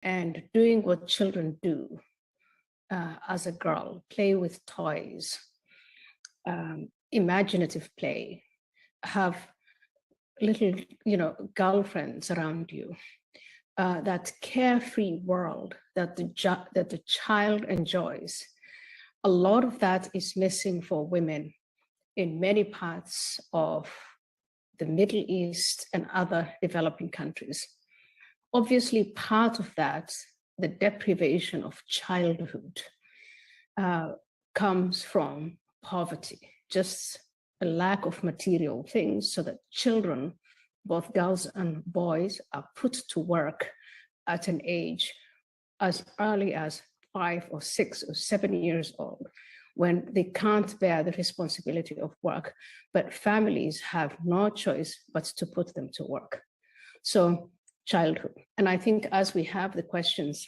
and doing what children do as a girl, play with toys, imaginative play, have little, girlfriends around you, that carefree world that the child enjoys. A lot of that is missing for women in many parts of the Middle East and other developing countries. Obviously, part of that, the deprivation of childhood, comes from poverty, just a lack of material things, so that children, both girls and boys, are put to work at an age as early as 5 or 6 or 7 years old, when they can't bear the responsibility of work, but families have no choice but to put them to work. So childhood. And I think as we have the questions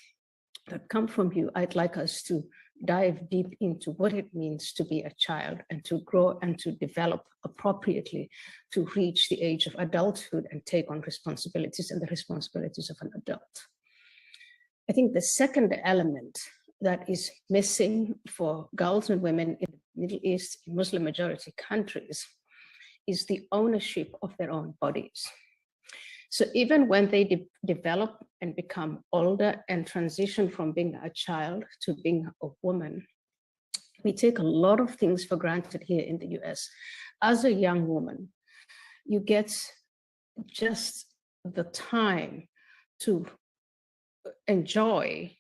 that come from you, I'd like us to dive deep into what it means to be a child and to grow and to develop appropriately to reach the age of adulthood and take on responsibilities and the responsibilities of an adult. I think the second element that is missing for girls and women in the Middle East, in Muslim majority countries, is the ownership of their own bodies. So even when they develop and become older and transition from being a child to being a woman, we take a lot of things for granted here in the US. As a young woman, you get just the time to enjoy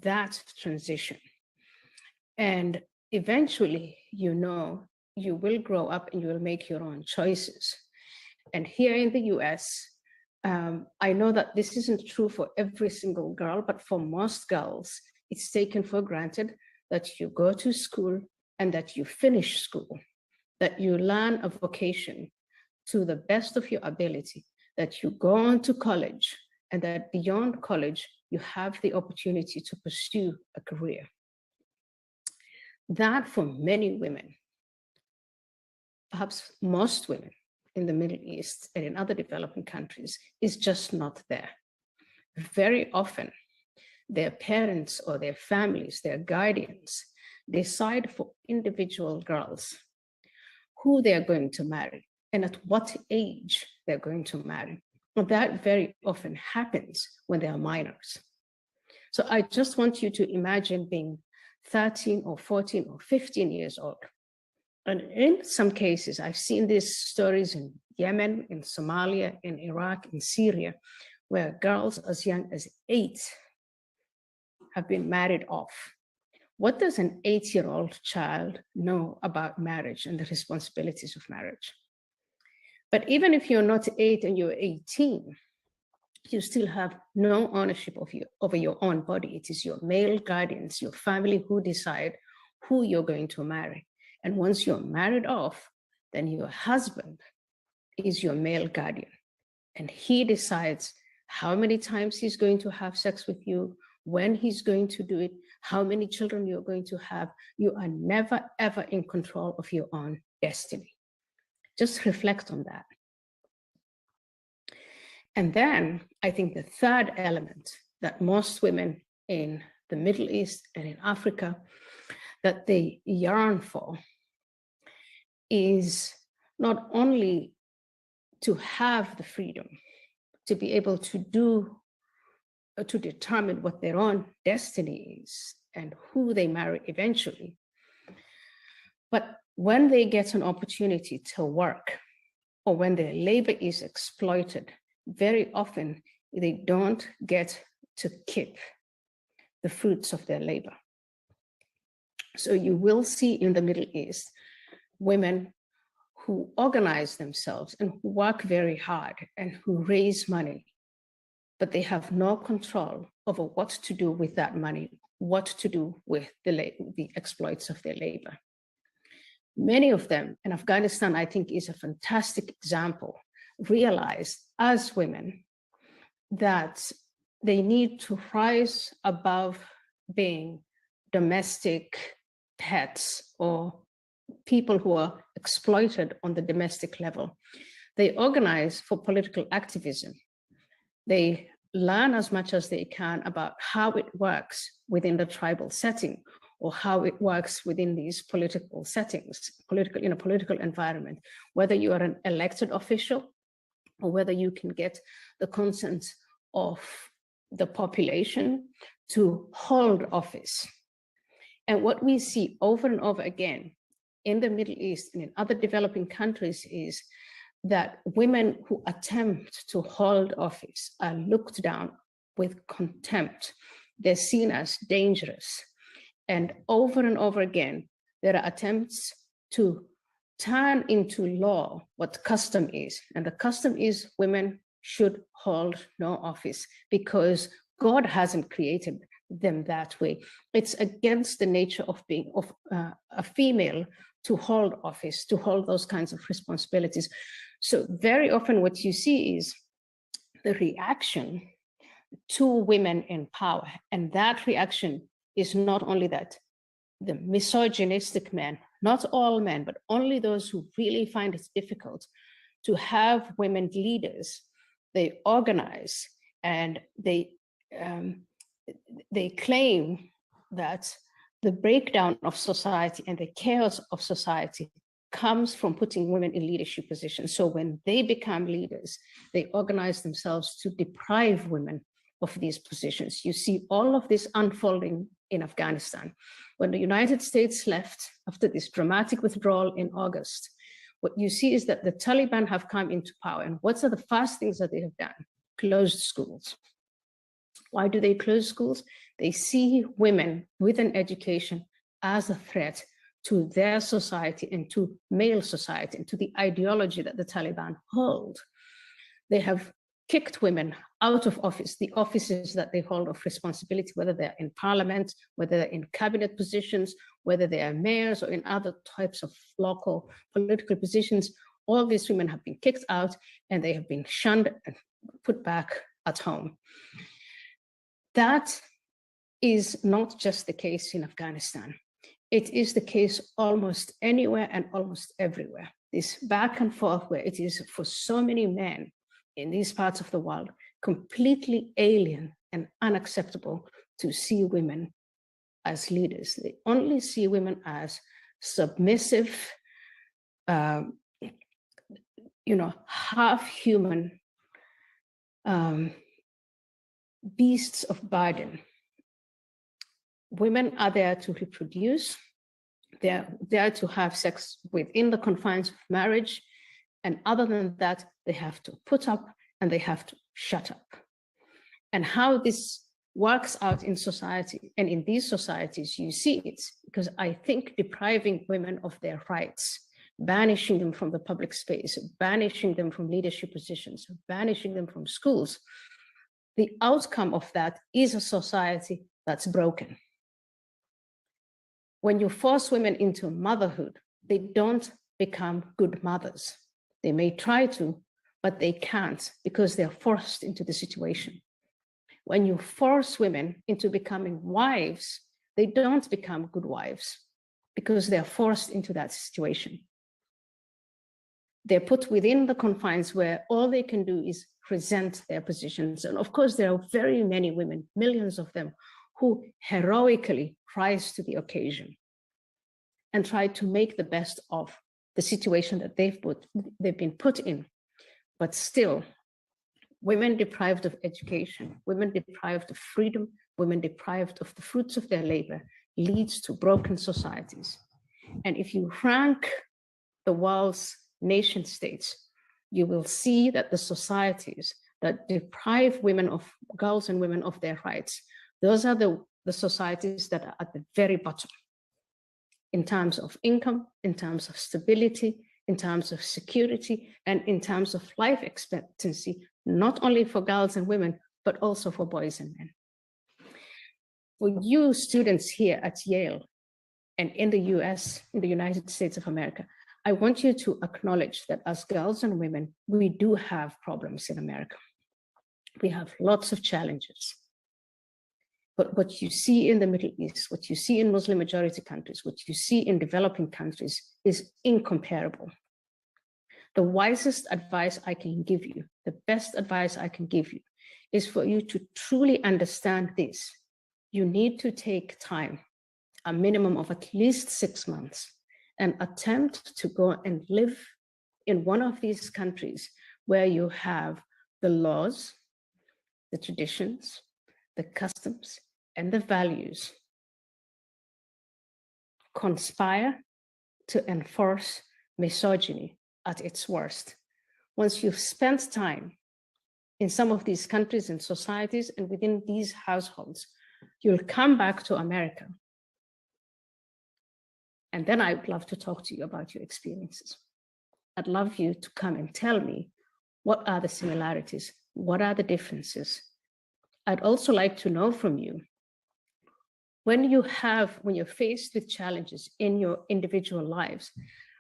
that transition. And eventually, you will grow up and you will make your own choices. And here in the US, I know that this isn't true for every single girl, but for most girls, it's taken for granted that you go to school and that you finish school, that you learn a vocation to the best of your ability, that you go on to college, and that beyond college, you have the opportunity to pursue a career. That for many women, perhaps most women in the Middle East and in other developing countries, is just not there. Very often, their parents or their families, their guardians, decide for individual girls who they're going to marry and at what age they're going to marry. And that very often happens when they are minors. So I just want you to imagine being 13 or 14 or 15 years old. And in some cases, I've seen these stories in Yemen, in Somalia, in Iraq, in Syria, where girls as young as 8 have been married off. What does an 8-year-old child know about marriage and the responsibilities of marriage? But even if you're not 8 and you're 18, you still have no ownership over your own body. It is your male guardians, your family who decide who you're going to marry. And once you're married off, then your husband is your male guardian. And he decides how many times he's going to have sex with you, when he's going to do it, how many children you're going to have. You are never, ever in control of your own destiny. Just reflect on that. And then I think the third element that most women in the Middle East and in Africa that they yearn for is not only to have the freedom to be able to determine what their own destiny is and who they marry eventually, but when they get an opportunity to work or when their labor is exploited, very often they don't get to keep the fruits of their labor. So you will see in the Middle East women who organize themselves and who work very hard and who raise money, but they have no control over what to do with that money, what to do with the exploits of their labor. Many of them, and Afghanistan, I think, is a fantastic example, realize as women that they need to rise above being domestic pets or people who are exploited on the domestic level. They organize for political activism. They learn as much as they can about how it works within the tribal setting, or how it works within these political settings, in a political environment, whether you are an elected official or whether you can get the consent of the population to hold office. And what we see over and over again in the Middle East and in other developing countries is that women who attempt to hold office are looked down with contempt. They're seen as dangerous. And over again, there are attempts to turn into law what custom is. And the custom is women should hold no office because God hasn't created them that way. It's against the nature of being a female to hold office, to hold those kinds of responsibilities. So very often what you see is the reaction to women in power. And that reaction is not only that the misogynistic men, not all men, but only those who really find it difficult to have women leaders, they organize and they claim that the breakdown of society and the chaos of society comes from putting women in leadership positions. So when they become leaders, they organize themselves to deprive women of these positions. You see all of this unfolding in Afghanistan. When the United States left after this dramatic withdrawal in August, what you see is that the Taliban have come into power. And what are the first things that they have done? Closed schools. Why do they close schools? They see women with an education as a threat to their society and to male society and to the ideology that the Taliban hold. They have kicked women out of office, the offices that they hold of responsibility, whether they're in parliament, whether they're in cabinet positions, whether they are mayors or in other types of local political positions. All these women have been kicked out and they have been shunned and put back at home. That is not just the case in Afghanistan. It is the case almost anywhere and almost everywhere. This back and forth where it is for so many men in these parts of the world completely alien and unacceptable to see women as leaders. They only see women as submissive, half human beasts of burden. Women are there to reproduce. They're there to have sex within the confines of marriage. And other than that, they have to put up and they have to shut up. And how this works out in society, and in these societies, you see it, because I think depriving women of their rights, banishing them from the public space, banishing them from leadership positions, banishing them from schools, the outcome of that is a society that's broken. When you force women into motherhood, they don't become good mothers. They may try to, but they can't because they're forced into the situation. When you force women into becoming wives, they don't become good wives because they're forced into that situation. They're put within the confines where all they can do is present their positions. And of course, there are very many women, millions of them, who heroically rise to the occasion and try to make the best of the situation that they've been put in. But still, women deprived of education, women deprived of freedom, women deprived of the fruits of their labor leads to broken societies. And if you rank the world's nation states, you will see that the societies that deprive women of, girls and women of their rights, those are the societies that are at the very bottom in terms of income, in terms of stability, in terms of security, and in terms of life expectancy, not only for girls and women, but also for boys and men. For you students here at Yale and in the US, in the United States of America, I want you to acknowledge that as girls and women, we do have problems in America. We have lots of challenges. But what you see in the Middle East, what you see in Muslim majority countries, what you see in developing countries is incomparable. The wisest advice I can give you, the best advice I can give you, is for you to truly understand this. You need to take time, a minimum of at least 6 months, and attempt to go and live in one of these countries where you have the laws, the traditions, the customs, and the values conspire to enforce misogyny at its worst. Once you've spent time in some of these countries and societies and within these households, you'll come back to America. And then I'd love to talk to you about your experiences. I'd love you to come and tell me, what are the similarities? What are the differences? I'd also like to know from you, when you're faced with challenges in your individual lives,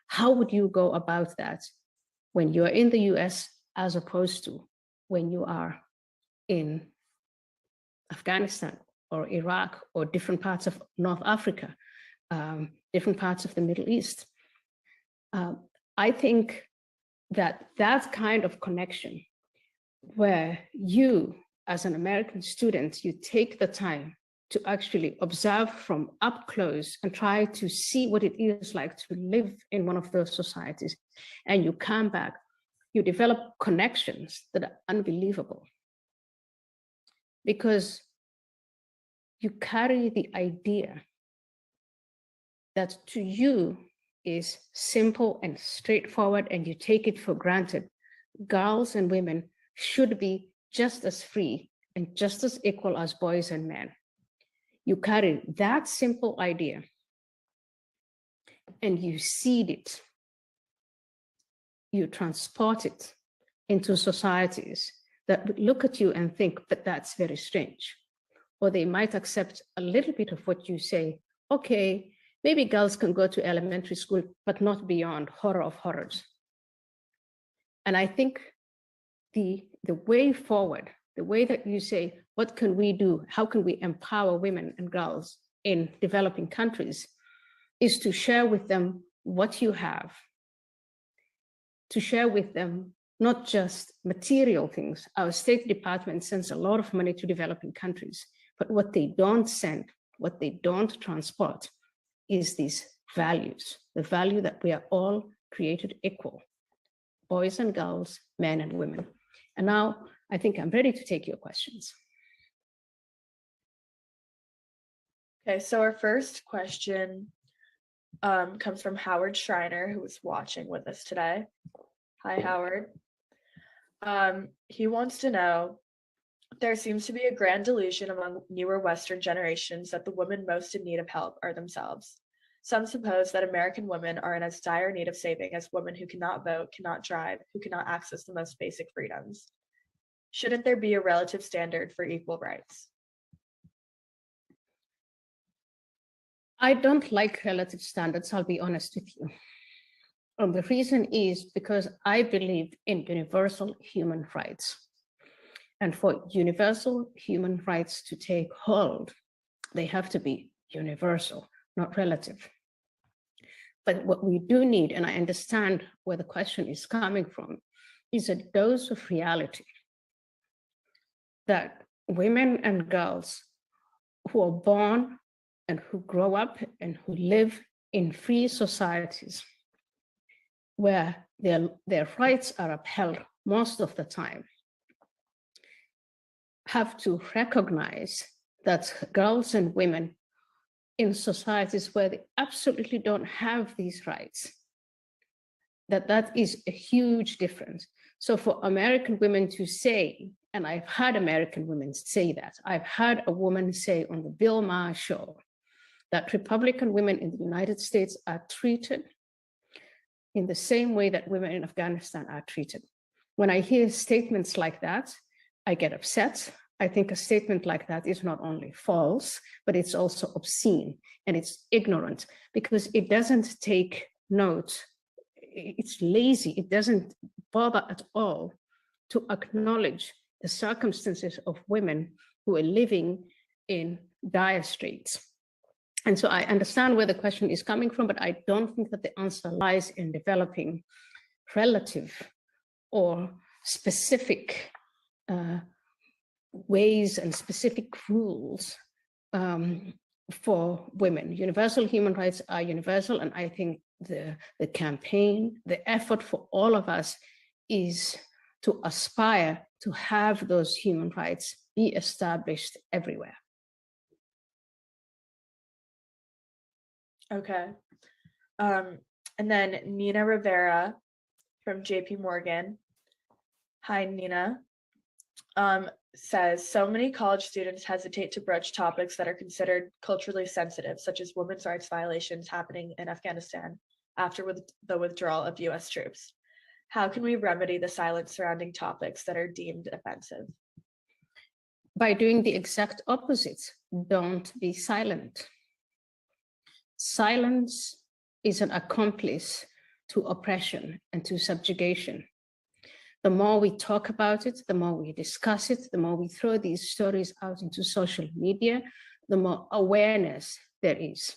how would you go about that when you're in the US as opposed to when you are in Afghanistan or Iraq or different parts of North Africa, different parts of the Middle East? I think that kind of connection, where you, as an American student, you take the time to actually observe from up close and try to see what it is like to live in one of those societies, and you come back, you develop connections that are unbelievable, because you carry the idea that to you is simple and straightforward, and you take it for granted. Girls and women should be just as free and just as equal as boys and men. You carry that simple idea and you seed it, you transport it into societies that would look at you and think, but that's very strange. Or they might accept a little bit of what you say. Okay, maybe girls can go to elementary school, but not beyond. Horror of horrors. And I think the way forward, the way that you say, what can we do? How can we empower women and girls in developing countries, is to share with them what you have, to share with them not just material things. Our State Department sends a lot of money to developing countries, but what they don't send, what they don't transport, is these values, the value that we are all created equal, boys and girls, men and women. And now I think I'm ready to take your questions. Okay, so our first question comes from Howard Schreiner, who is watching with us today. Hi, Howard. He wants to know, there seems to be a grand delusion among newer Western generations that the women most in need of help are themselves. Some suppose that American women are in as dire need of saving as women who cannot vote, cannot drive, who cannot access the most basic freedoms. Shouldn't there be a relative standard for equal rights? I don't like relative standards, I'll be honest with you. The reason is because I believe in universal human rights. And for universal human rights to take hold, they have to be universal, not relative. But what we do need, and I understand where the question is coming from, is a dose of reality that women and girls who are born and who grow up and who live in free societies where their rights are upheld most of the time, have to recognize that girls and women in societies where they absolutely don't have these rights, that is a huge difference. So for American women to say, and I've heard American women say that, I've heard a woman say on the Bill Maher show that Republican women in the United States are treated in the same way that women in Afghanistan are treated. When I hear statements like that, I get upset. I think a statement like that is not only false, but it's also obscene and it's ignorant, because it doesn't take note. It's lazy. It doesn't bother at all to acknowledge the circumstances of women who are living in dire straits. And so I understand where the question is coming from, but I don't think that the answer lies in developing relative or specific ways and specific rules for women. Universal human rights are universal, and I think the campaign, the effort for all of us is to aspire to have those human rights be established everywhere. Okay. And then Nina Rivera from JP Morgan. Hi, Nina. Says, so many college students hesitate to broach topics that are considered culturally sensitive, such as women's rights violations happening in Afghanistan after the withdrawal of US troops. How can we remedy the silence surrounding topics that are deemed offensive? By doing the exact opposite. Don't be silent. Silence is an accomplice to oppression and to subjugation. The more we talk about it, the more we discuss it, the more we throw these stories out into social media, the more awareness there is,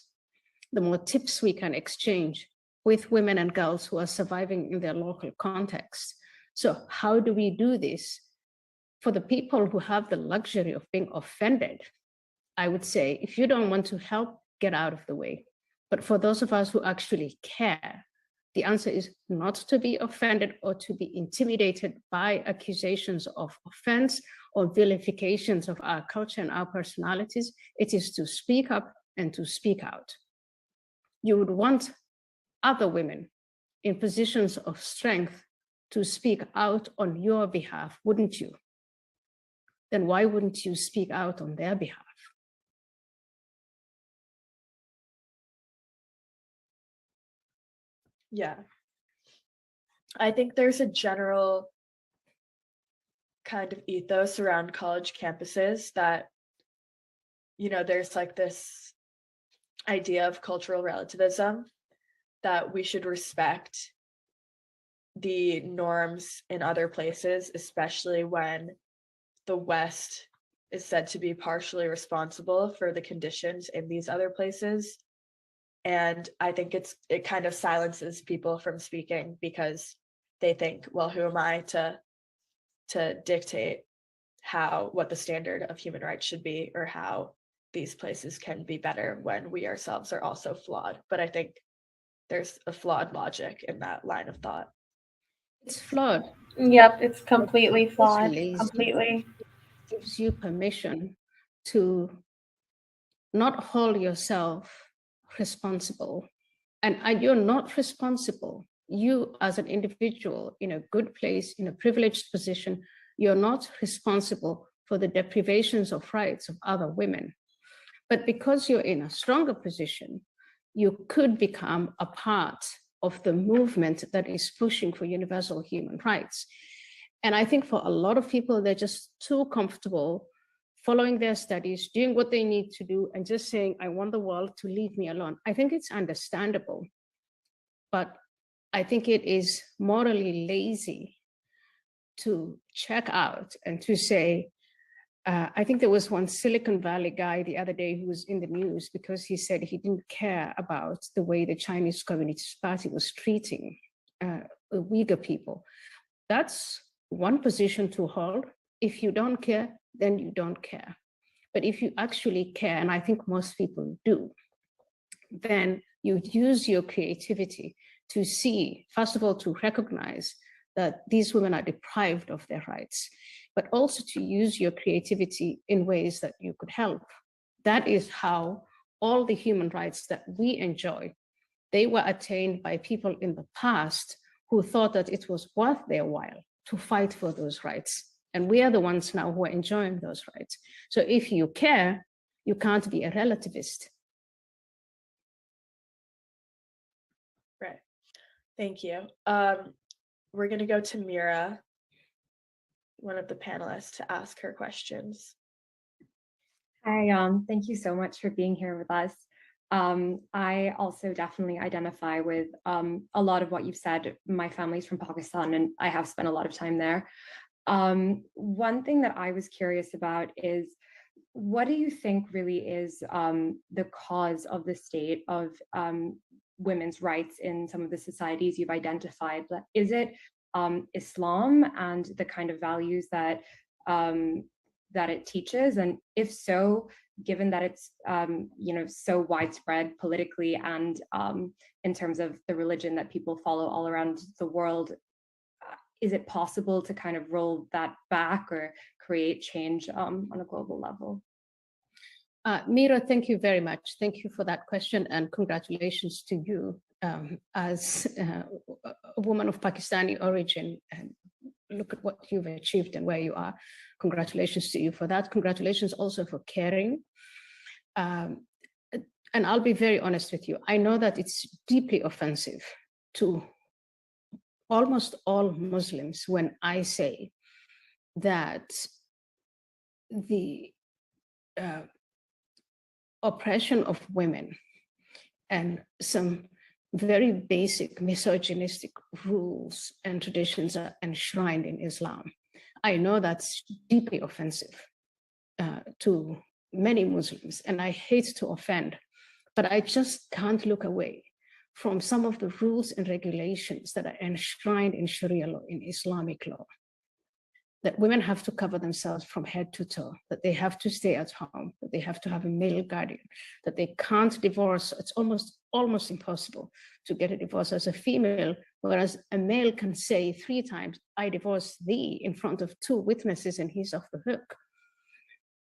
the more tips we can exchange with women and girls who are surviving in their local context. So how do we do this? For the people who have the luxury of being offended, I would say, if you don't want to help, get out of the way. But for those of us who actually care, the answer is not to be offended or to be intimidated by accusations of offense or vilifications of our culture and our personalities. It is to speak up and to speak out. You would want other women in positions of strength to speak out on your behalf, wouldn't you? Then why wouldn't you speak out on their behalf? Yeah. I think there's a general kind of ethos around college campuses that, you know, there's like this idea of cultural relativism that we should respect the norms in other places, especially when the West is said to be partially responsible for the conditions in these other places. And I think it kind of silences people from speaking because they think, well, who am I to dictate what the standard of human rights should be or how these places can be better when we ourselves are also flawed. But I think there's a flawed logic in that line of thought. It's flawed. Yep, it's completely flawed. It Completely. gives you permission to not hold yourself responsible. And you're not responsible. You as an individual in a good place, in a privileged position, you're not responsible for the deprivations of rights of other women. But because you're in a stronger position, you could become a part of the movement that is pushing for universal human rights. And I think for a lot of people, they're just too comfortable following their studies, doing what they need to do, and just saying, I want the world to leave me alone. I think it's understandable, but I think it is morally lazy to check out and to say, I think there was one Silicon Valley guy the other day who was in the news because he said he didn't care about the way the Chinese Communist Party was treating Uyghur people. That's one position to hold. If you don't care, then you don't care. But if you actually care, and I think most people do, then you use your creativity to see, first of all, to recognize that these women are deprived of their rights, but also to use your creativity in ways that you could help. That is how all the human rights that we enjoy, they were attained by people in the past who thought that it was worth their while to fight for those rights. And we are the ones now who are enjoying those rights. So if you care, you can't be a relativist. Right. Thank you. We're going to go to Mira, one of the panelists, to ask her questions. Hi, thank you so much for being here with us. I also definitely identify with a lot of what you've said. My family's from Pakistan and I have spent a lot of time there. One thing that I was curious about is, what do you think really is the cause of the state of women's rights in some of the societies you've identified? Is it Islam and the kind of values that that it teaches? And if so, given that it's so widespread politically and in terms of the religion that people follow all around the world, is it possible to kind of roll that back or create change on a global level? Mira, thank you very much. Thank you for that question, and congratulations to you as a woman of Pakistani origin. And look at what you've achieved and where you are. Congratulations to you for that. Congratulations also for caring. And I'll be very honest with you. I know that it's deeply offensive to almost all Muslims when I say that the oppression of women and some very basic misogynistic rules and traditions are enshrined in Islam. I know that's deeply offensive to many Muslims, and I hate to offend, but I just can't look away from some of the rules and regulations that are enshrined in Sharia law, in Islamic law. That women have to cover themselves from head to toe, that they have to stay at home, that they have to have a male guardian, that they can't divorce. It's almost impossible to get a divorce as a female, whereas a male can say 3 times, I divorce thee, in front of 2 witnesses and he's off the hook.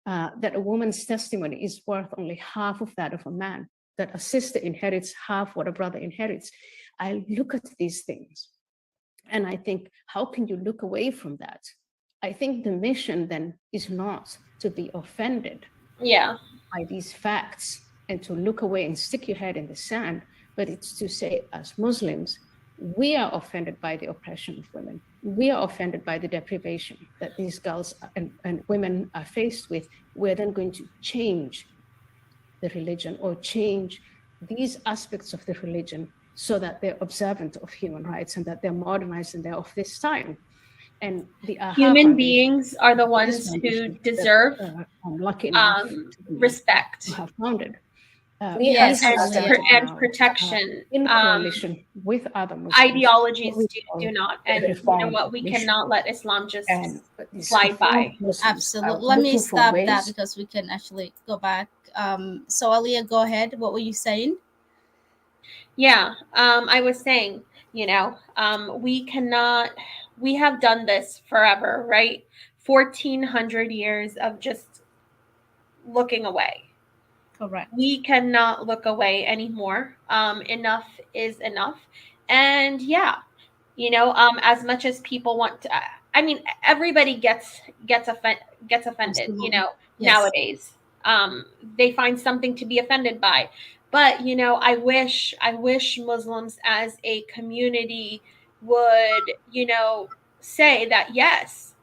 That a woman's testimony is worth only half of that of a man, that a sister inherits half what a brother inherits. I look at these things and I think, how can you look away from that? I think the mission then is not to be offended by these facts and to look away and stick your head in the sand, but it's to say, as Muslims, we are offended by the oppression of women. We are offended by the deprivation that these girls and women are faced with. We're then going to change the religion or change these aspects of the religion so that they're observant of human rights and that they're modernized and they're of this time. And the human beings are the ones who deserve respect. Have founded. Yes, and protection. In coalition with other Muslims. Ideologies do not. And you know what? We cannot let Islam just slide by. Absolutely. Let me stop that because we can actually go back. So Aliya, go ahead. What were you saying? Yeah, I was saying, we have done this forever, right? 1400 years of just looking away. Correct. We cannot look away anymore. Enough is enough. And as much as people want to, I mean, everybody gets offended, Absolutely. Yes. Nowadays. They find something to be offended by. But, I wish Muslims as a community would, say that, yes,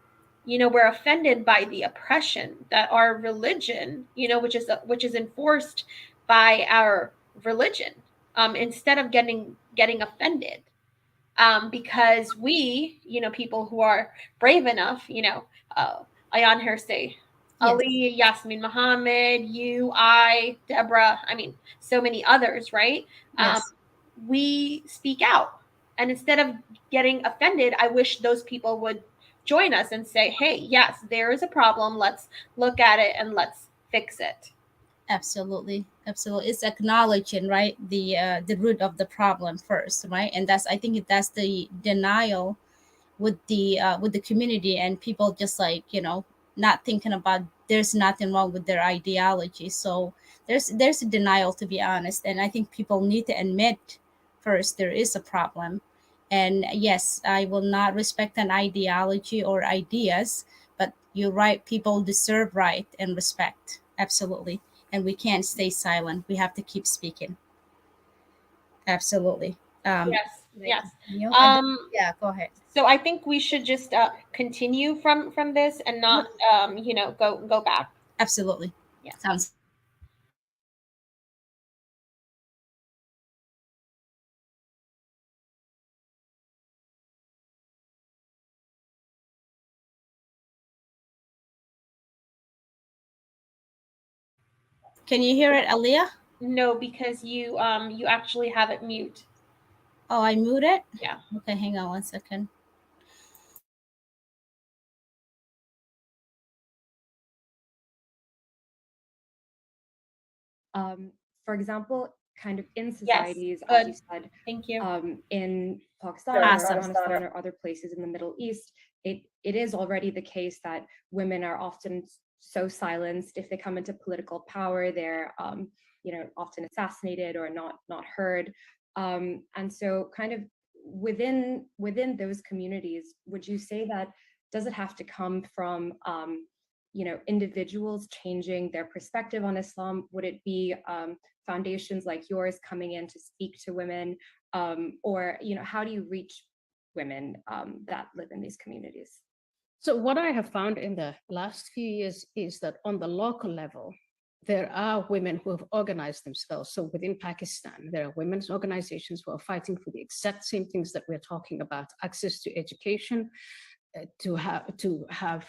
we're offended by the oppression that our religion, which is enforced by our religion, instead of getting offended. Because we, people who are brave enough, Ayaan Hirsi Ali, Yasmin Mohammed, you, I, Deborah, I mean, so many others, right? Yes. We speak out. And instead of getting offended, I wish those people would join us and say, hey, yes, there is a problem. Let's look at it and let's fix it. Absolutely. It's acknowledging, right, the root of the problem first, right? And I think that's the denial with the community and people just not thinking about there's nothing wrong with their ideology. So there's a denial, to be honest, and I think people need to admit first there is a problem. And yes, I will not respect an ideology or ideas, but you're right, people deserve right and respect. Absolutely. And we can't stay silent, we have to keep speaking. Absolutely. Yes. Yeah, go ahead. So I think we should just continue from this and not go back. Absolutely. Yeah. Sounds. Can you hear it, Aliya? No, because you actually have it mute. Oh, I mute it? Yeah. Okay, hang on 1 second. For example, kind of in Yes, societies, as good. you said, Thank you. in Pakistan or Awesome. Afghanistan or other places in the Middle East, it is already the case that women are often so silenced. If they come into political power, they're often assassinated or not heard. And so kind of within those communities, would you say that, does it have to come from individuals changing their perspective on Islam? Would it be foundations like yours coming in to speak to women, or how do you reach women that live in these communities? So what I have found in the last few years is that on the local level, there are women who have organized themselves. So within Pakistan, there are women's organizations who are fighting for the exact same things that we're talking about: access to education, to have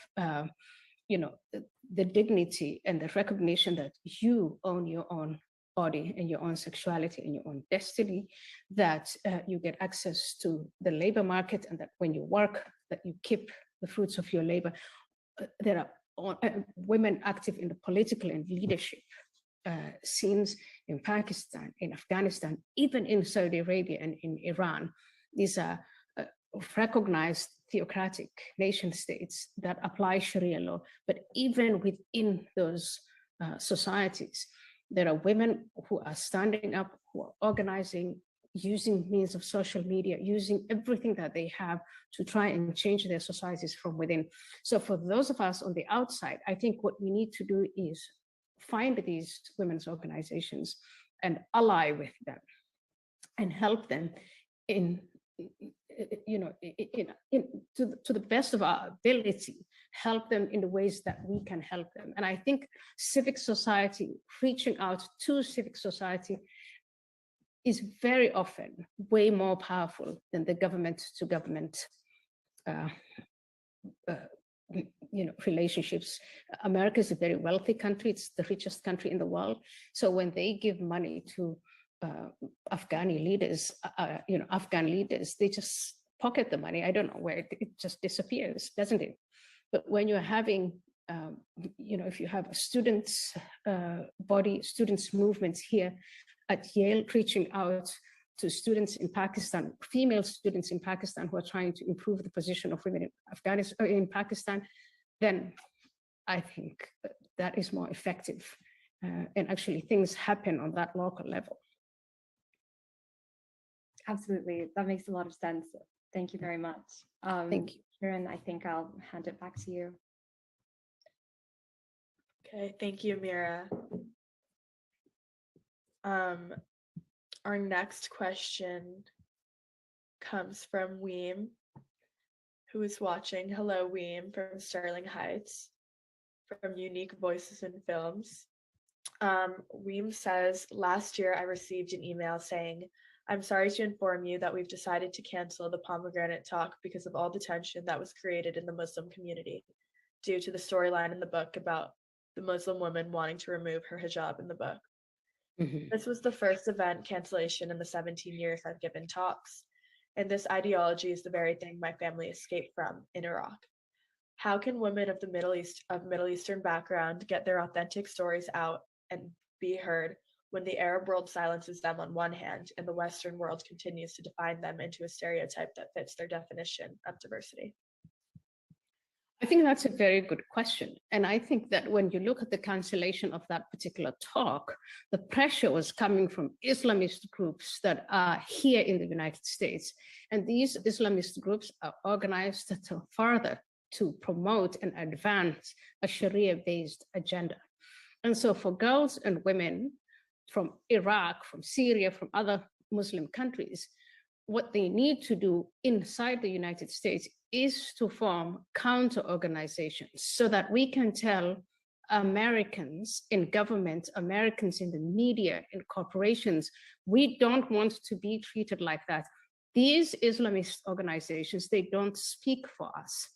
the dignity and the recognition that you own your own body and your own sexuality and your own destiny, that you get access to the labor market, and that when you work, that you keep the fruits of your labor. There are women active in the political and leadership scenes in Pakistan, in Afghanistan, even in Saudi Arabia and in Iran. These are recognized theocratic nation states that apply Sharia law. But even within those societies, there are women who are standing up, who are organizing, using means of social media, using everything that they have to try and change their societies from within. So for those of us on the outside, I think what we need to do is find these women's organizations and ally with them and help them to the best of our ability, help them in the ways that we can help them. And I think civic society, reaching out to civic society, is very often way more powerful than the government to government relationships. America is a very wealthy country. It's the richest country in the world. So when they give money to Afghan leaders, they just pocket the money. I don't know where it just disappears, doesn't it? But when you're having, if you have a students' body, students' movements here at Yale, reaching out to students in Pakistan, female students in Pakistan who are trying to improve the position of women in Afghanistan or in Pakistan, then I think that is more effective. And actually things happen on that local level. Absolutely, that makes a lot of sense. Thank you very much. Thank you. Sharon, I think I'll hand it back to you. Okay, thank you, Mira. Our next question comes from Weem, who is watching. Hello, Weem, from Sterling Heights, from Unique Voices in Films. Weem says, last year I received an email saying, I'm sorry to inform you that we've decided to cancel the pomegranate talk because of all the tension that was created in the Muslim community due to the storyline in the book about the Muslim woman wanting to remove her hijab in the book. Mm-hmm. This was the first event cancellation in the 17 years I've given talks, and this ideology is the very thing my family escaped from in Iraq. How can women of the Middle Eastern background get their authentic stories out and be heard when the Arab world silences them on one hand and the Western world continues to define them into a stereotype that fits their definition of diversity? I think that's a very good question. And I think that when you look at the cancellation of that particular talk, the pressure was coming from Islamist groups that are here in the United States. And these Islamist groups are organized to further to promote and advance a Sharia-based agenda. And so for girls and women from Iraq, from Syria, from other Muslim countries, what they need to do inside the United States is to form counter organizations so that we can tell Americans in government, Americans in the media, in corporations, we don't want to be treated like that. These Islamist organizations, they don't speak for us.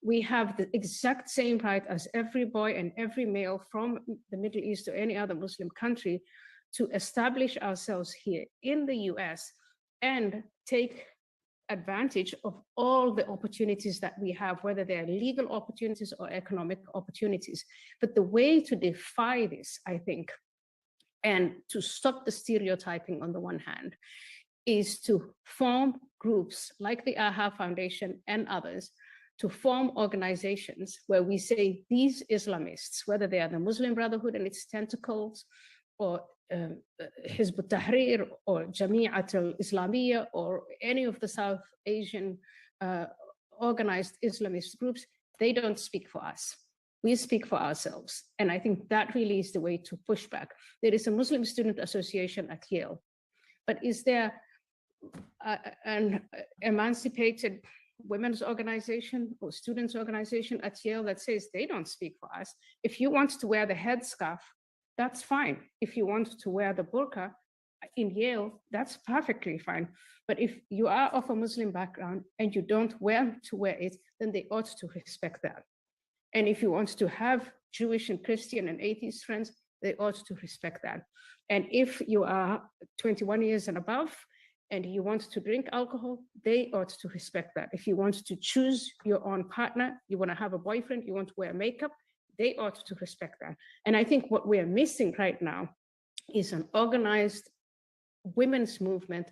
We have the exact same right as every boy and every male from the Middle East or any other Muslim country to establish ourselves here in the US and take advantage of all the opportunities that we have, whether they're legal opportunities or economic opportunities. But the way to defy this, I think, and to stop the stereotyping on the one hand, is to form groups like the AHAFoundation and others, to form organizations where we say these Islamists, whether they are the Muslim Brotherhood and its tentacles, or Hizb ut-Tahrir, or Jami'at al-Islamiyya, or any of the South Asian organized Islamist groups, they don't speak for us. We speak for ourselves. And I think that really is the way to push back. There is a Muslim Student Association at Yale, but is there an emancipated women's organization or students organization at Yale that says they don't speak for us? If you want to wear the headscarf, that's fine. If you want to wear the burqa in Yale, that's perfectly fine. But if you are of a Muslim background and you don't want to wear it, then they ought to respect that. And if you want to have Jewish and Christian and atheist friends, they ought to respect that. And if you are 21 years and above, and you want to drink alcohol, they ought to respect that. If you want to choose your own partner, you want to have a boyfriend, you want to wear makeup, they ought to respect that. And I think what we're missing right now is an organized women's movement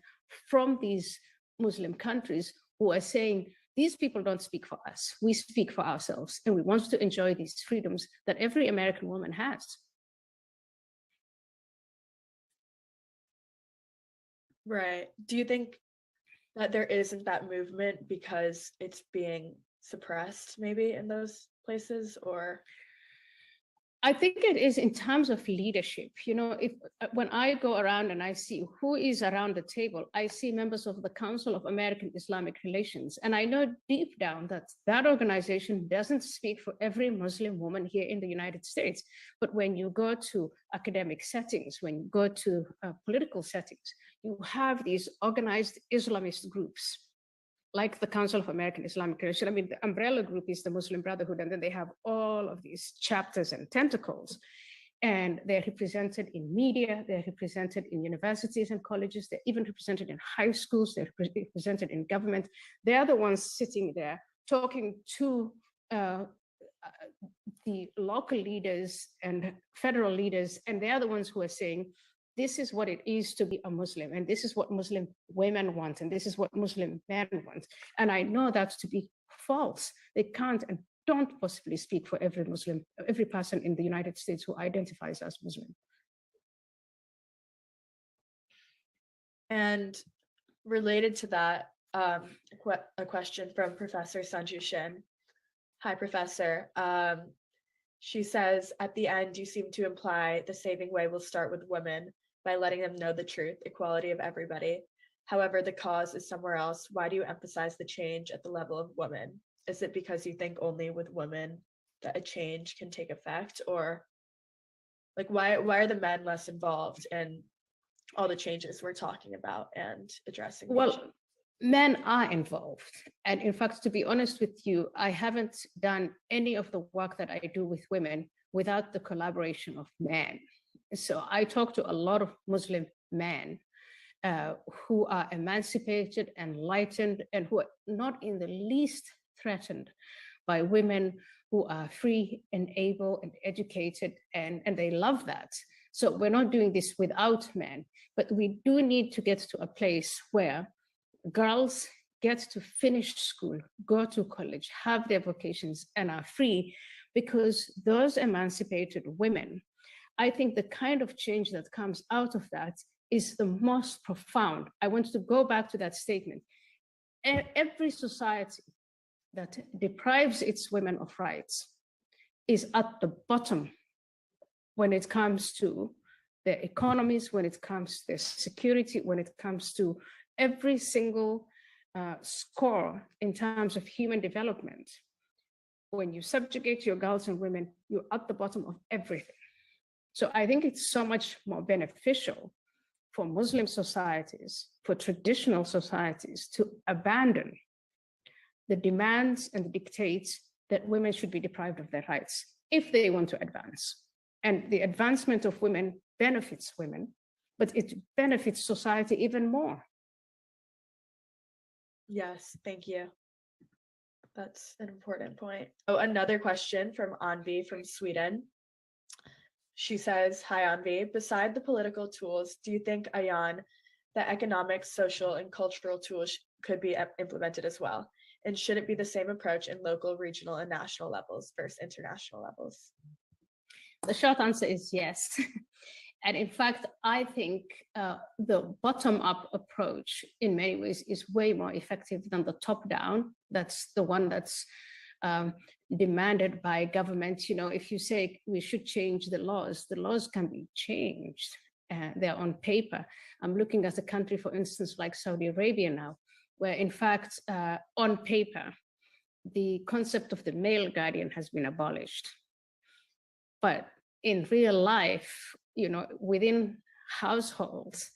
from these Muslim countries who are saying, these people don't speak for us, we speak for ourselves, and we want to enjoy these freedoms that every American woman has. Right. Do you think that there isn't that movement because it's being suppressed maybe in those places, or? I think it is in terms of leadership. You know, if when I go around and I see who is around the table, I see members of the Council of American Islamic Relations. And I know deep down that that organization doesn't speak for every Muslim woman here in the United States. But when you go to academic settings, when you go to political settings, you have these organized Islamist groups like the Council of American Islamic Relations. I mean, the umbrella group is the Muslim Brotherhood, and then they have all of these chapters and tentacles. And they're represented in media, they're represented in universities and colleges, they're even represented in high schools, they're represented in government. They're the ones sitting there talking to the local leaders and federal leaders, and they're the ones who are saying, this is what it is to be a Muslim, and this is what Muslim women want, and this is what Muslim men want. And I know that to be false. They can't and don't possibly speak for every Muslim, every person in the United States who identifies as Muslim. And related to that, a question from Professor Sanju Shin. Hi, Professor. She says, at the end, you seem to imply the saving way will start with women by letting them know the truth, equality of everybody. However, the cause is somewhere else. Why do you emphasize the change at the level of women? Is it because you think only with women that a change can take effect? Or like, why are the men less involved in all the changes we're talking about and addressing? Well, men are involved. And in fact, to be honest with you, I haven't done any of the work that I do with women without the collaboration of men. So I talk to a lot of Muslim men who are emancipated, enlightened, and who are not in the least threatened by women who are free and able and educated, and they love that. So we're not doing this without men, but we do need to get to a place where girls get to finish school, go to college, have their vocations, and are free, because those emancipated women, I think the kind of change that comes out of that is the most profound. I want to go back to that statement. Every society that deprives its women of rights is at the bottom when it comes to their economies, when it comes to their security, when it comes to every single score in terms of human development. When you subjugate your girls and women, you're at the bottom of everything. So I think it's so much more beneficial for Muslim societies, for traditional societies, to abandon the demands and the dictates that women should be deprived of their rights if they want to advance. And the advancement of women benefits women, but it benefits society even more. Yes, thank you. That's an important point. Oh, another question from Anvi from Sweden. She says, hi Anvi, beside the political tools, do you think, Ayaan, that economic, social, and cultural tools could be implemented as well? And should it be the same approach in local, regional, and national levels versus international levels? The short answer is yes. And in fact, I think the bottom-up approach in many ways is way more effective than the top-down. That's the one that's demanded by government. You know, if you say we should change the laws can be changed. They're on paper. I'm looking at a country, for instance, like Saudi Arabia now, where in fact, on paper, the concept of the male guardian has been abolished. But in real life, you know, within households,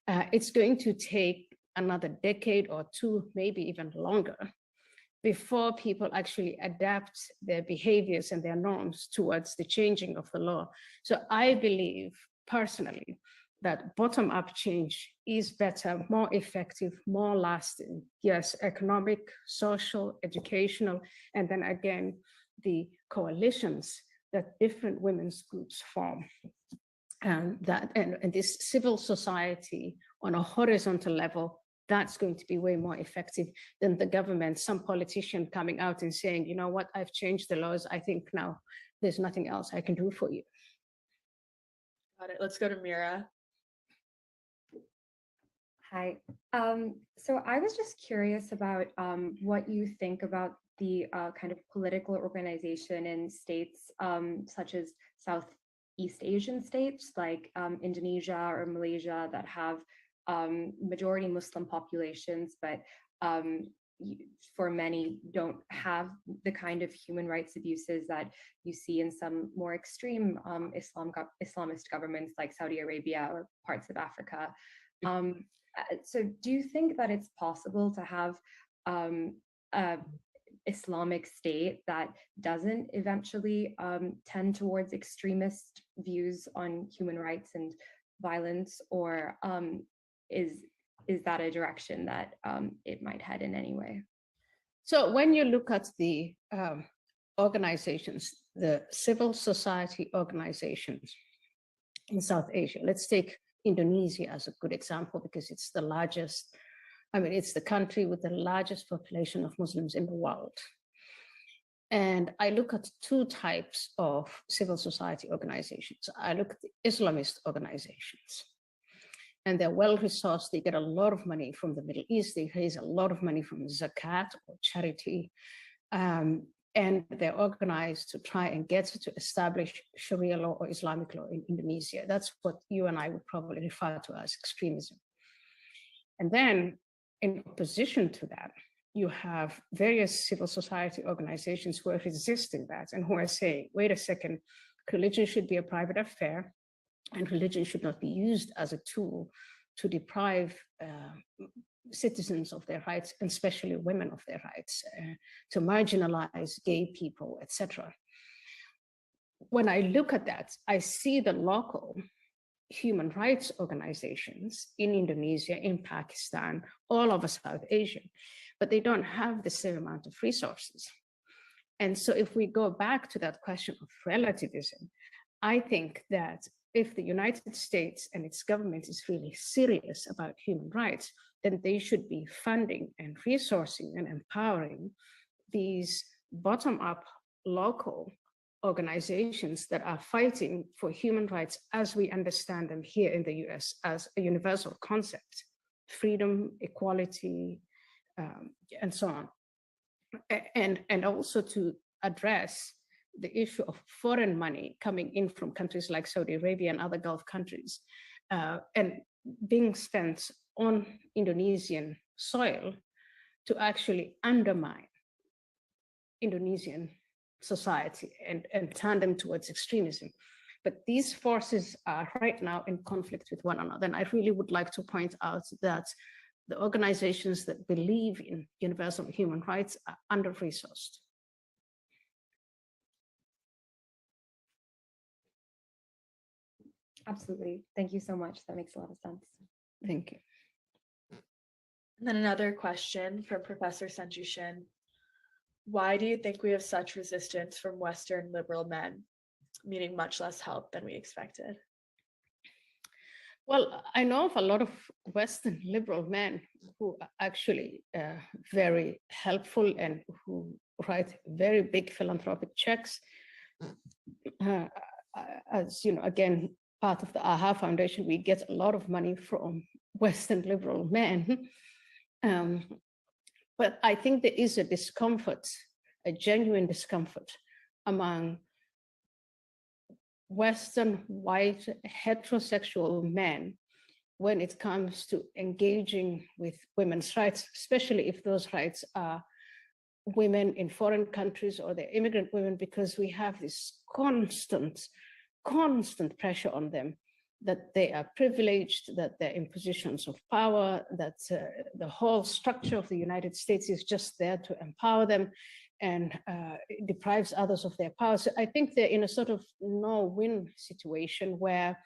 it's going to take another decade or two, maybe even longer, before people actually adapt their behaviors and their norms towards the changing of the law. So I believe personally that bottom-up change is better, more effective, more lasting. Yes, economic, social, educational, and then again, the coalitions that different women's groups form. And this civil society on a horizontal level, that's going to be way more effective than the government, some politician coming out and saying, you know what, I've changed the laws. I think now there's nothing else I can do for you. Got it. Let's go to Mira. Hi. So I was just curious about what you think about the kind of political organization in states such as Southeast Asian states like Indonesia or Malaysia that have majority Muslim populations, but for many don't have the kind of human rights abuses that you see in some more extreme Islamist governments like Saudi Arabia or parts of Africa. So do you think that it's possible to have a Islamic state that doesn't eventually tend towards extremist views on human rights and violence, or is that a direction that it might head in any way? So when you look at the organizations, the civil society organizations in South Asia, let's take Indonesia as a good example, because it's the largest, I mean, it's the country with the largest population of Muslims in the world. And I look at two types of civil society organizations. I look at the Islamist organizations, and they're well-resourced. They get a lot of money from the Middle East. They raise a lot of money from zakat or charity. And they're organized to try and get to establish Sharia law or Islamic law in Indonesia. That's what you and I would probably refer to as extremism. And then in opposition to that, you have various civil society organizations who are resisting that and who are saying, wait a second, religion should be a private affair, and religion should not be used as a tool to deprive citizens of their rights, and especially women of their rights, to marginalize gay people, etc. When I look at that, I see the local human rights organizations in Indonesia, in Pakistan, all over South Asia, but they don't have the same amount of resources. And so if we go back to that question of relativism, I think that if the United States and its government is really serious about human rights, then they should be funding and resourcing and empowering these bottom-up local organizations that are fighting for human rights as we understand them here in the US as a universal concept: freedom, equality, and so on. And also to address the issue of foreign money coming in from countries like Saudi Arabia and other Gulf countries, and being spent on Indonesian soil to actually undermine Indonesian society and turn them towards extremism. But these forces are right now in conflict with one another. And I really would like to point out that the organizations that believe in universal human rights are under-resourced. Absolutely. Thank you so much. That makes a lot of sense. Thank you. And then another question from Professor Sanju Shin. Why do you think we have such resistance from Western liberal men? meaning much less help than we expected? Well, I know of a lot of Western liberal men who are actually very helpful and who write very big philanthropic checks. As you know, again, part of the AHAFoundation, we get a lot of money from Western liberal men. But I think there is a discomfort, a genuine discomfort among Western white heterosexual men when it comes to engaging with women's rights, especially if those rights are women in foreign countries or they're immigrant women, because we have this constant pressure on them that they are privileged, that they're in positions of power, that the whole structure of the United States is just there to empower them and it deprives others of their power. So I think they're in a sort of no-win situation where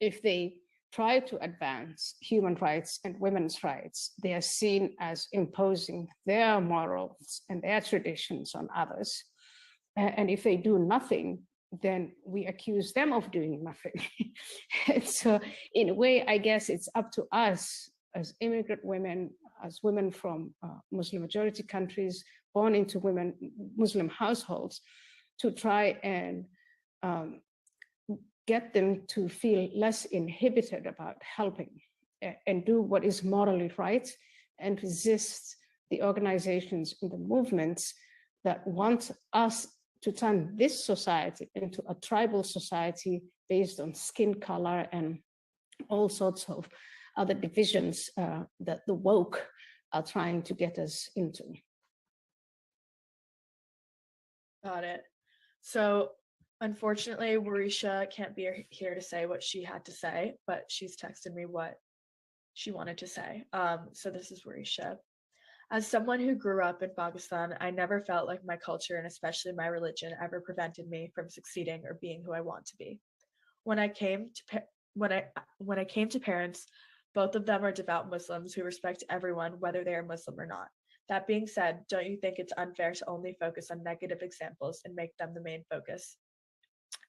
if they try to advance human rights and women's rights, they are seen as imposing their morals and their traditions on others. And if they do nothing, then we accuse them of doing nothing. And so in a way, I guess it's up to us as immigrant women, as women from Muslim majority countries, born into Muslim households, to try and get them to feel less inhibited about helping and do what is morally right and resist the organizations and the movements that want us to turn this society into a tribal society based on skin color and all sorts of other divisions that the woke are trying to get us into. Got it. So unfortunately, Warisha can't be here to say what she had to say, but she's texted me what she wanted to say. So this is Warisha. As someone who grew up in Pakistan, I never felt like my culture and especially my religion ever prevented me from succeeding or being who I want to be. When I came to parents, both of them are devout Muslims who respect everyone, whether they are Muslim or not. That being said, don't you think it's unfair to only focus on negative examples and make them the main focus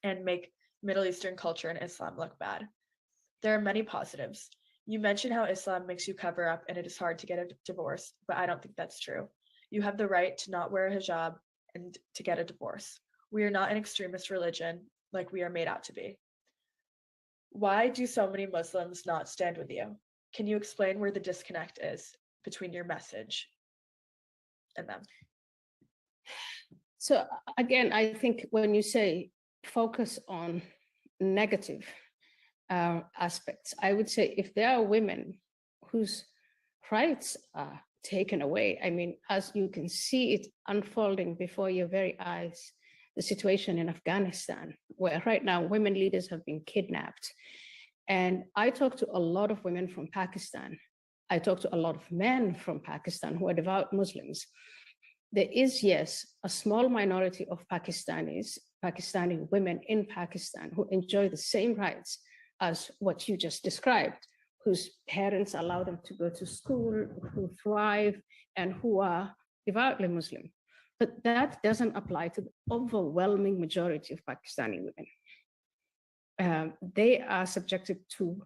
and make Middle Eastern culture and Islam look bad? There are many positives. You mentioned how Islam makes you cover up and it is hard to get a divorce, but I don't think that's true. You have the right to not wear a hijab and to get a divorce. We are not an extremist religion like we are made out to be. Why do so many Muslims not stand with you? Can you explain where the disconnect is between your message and them? So again, I think when you say focus on negative aspects, I would say if there are women whose rights are taken away, I mean, as you can see it unfolding before your very eyes, the situation in Afghanistan, where right now women leaders have been kidnapped. And I talk to a lot of women from Pakistan. I talk to a lot of men from Pakistan who are devout Muslims. There is, yes, a small minority of Pakistani women in Pakistan who enjoy the same rights as what you just described, whose parents allow them to go to school, who thrive, and who are devoutly Muslim. But that doesn't apply to the overwhelming majority of Pakistani women. They are subjected to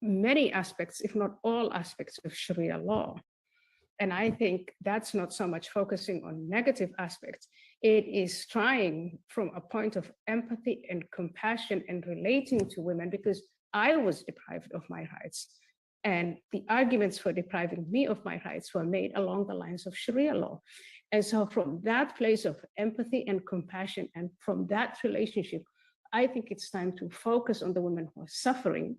many aspects, if not all aspects of Sharia law. And I think that's not so much focusing on negative aspects. It is trying from a point of empathy and compassion and relating to women, because I was deprived of my rights. And the arguments for depriving me of my rights were made along the lines of Sharia law. And so from that place of empathy and compassion, and from that relationship, I think it's time to focus on the women who are suffering,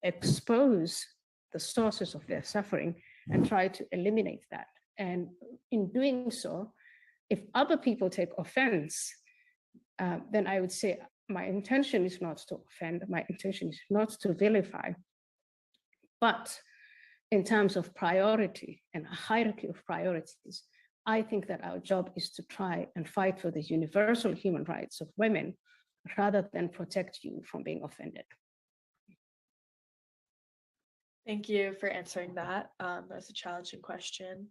expose the sources of their suffering, and try to eliminate that. And in doing so, if other people take offense, then I would say my intention is not to offend, my intention is not to vilify. But in terms of priority and a hierarchy of priorities, I think that our job is to try and fight for the universal human rights of women rather than protect you from being offended. Thank you for answering that. That's a challenging question.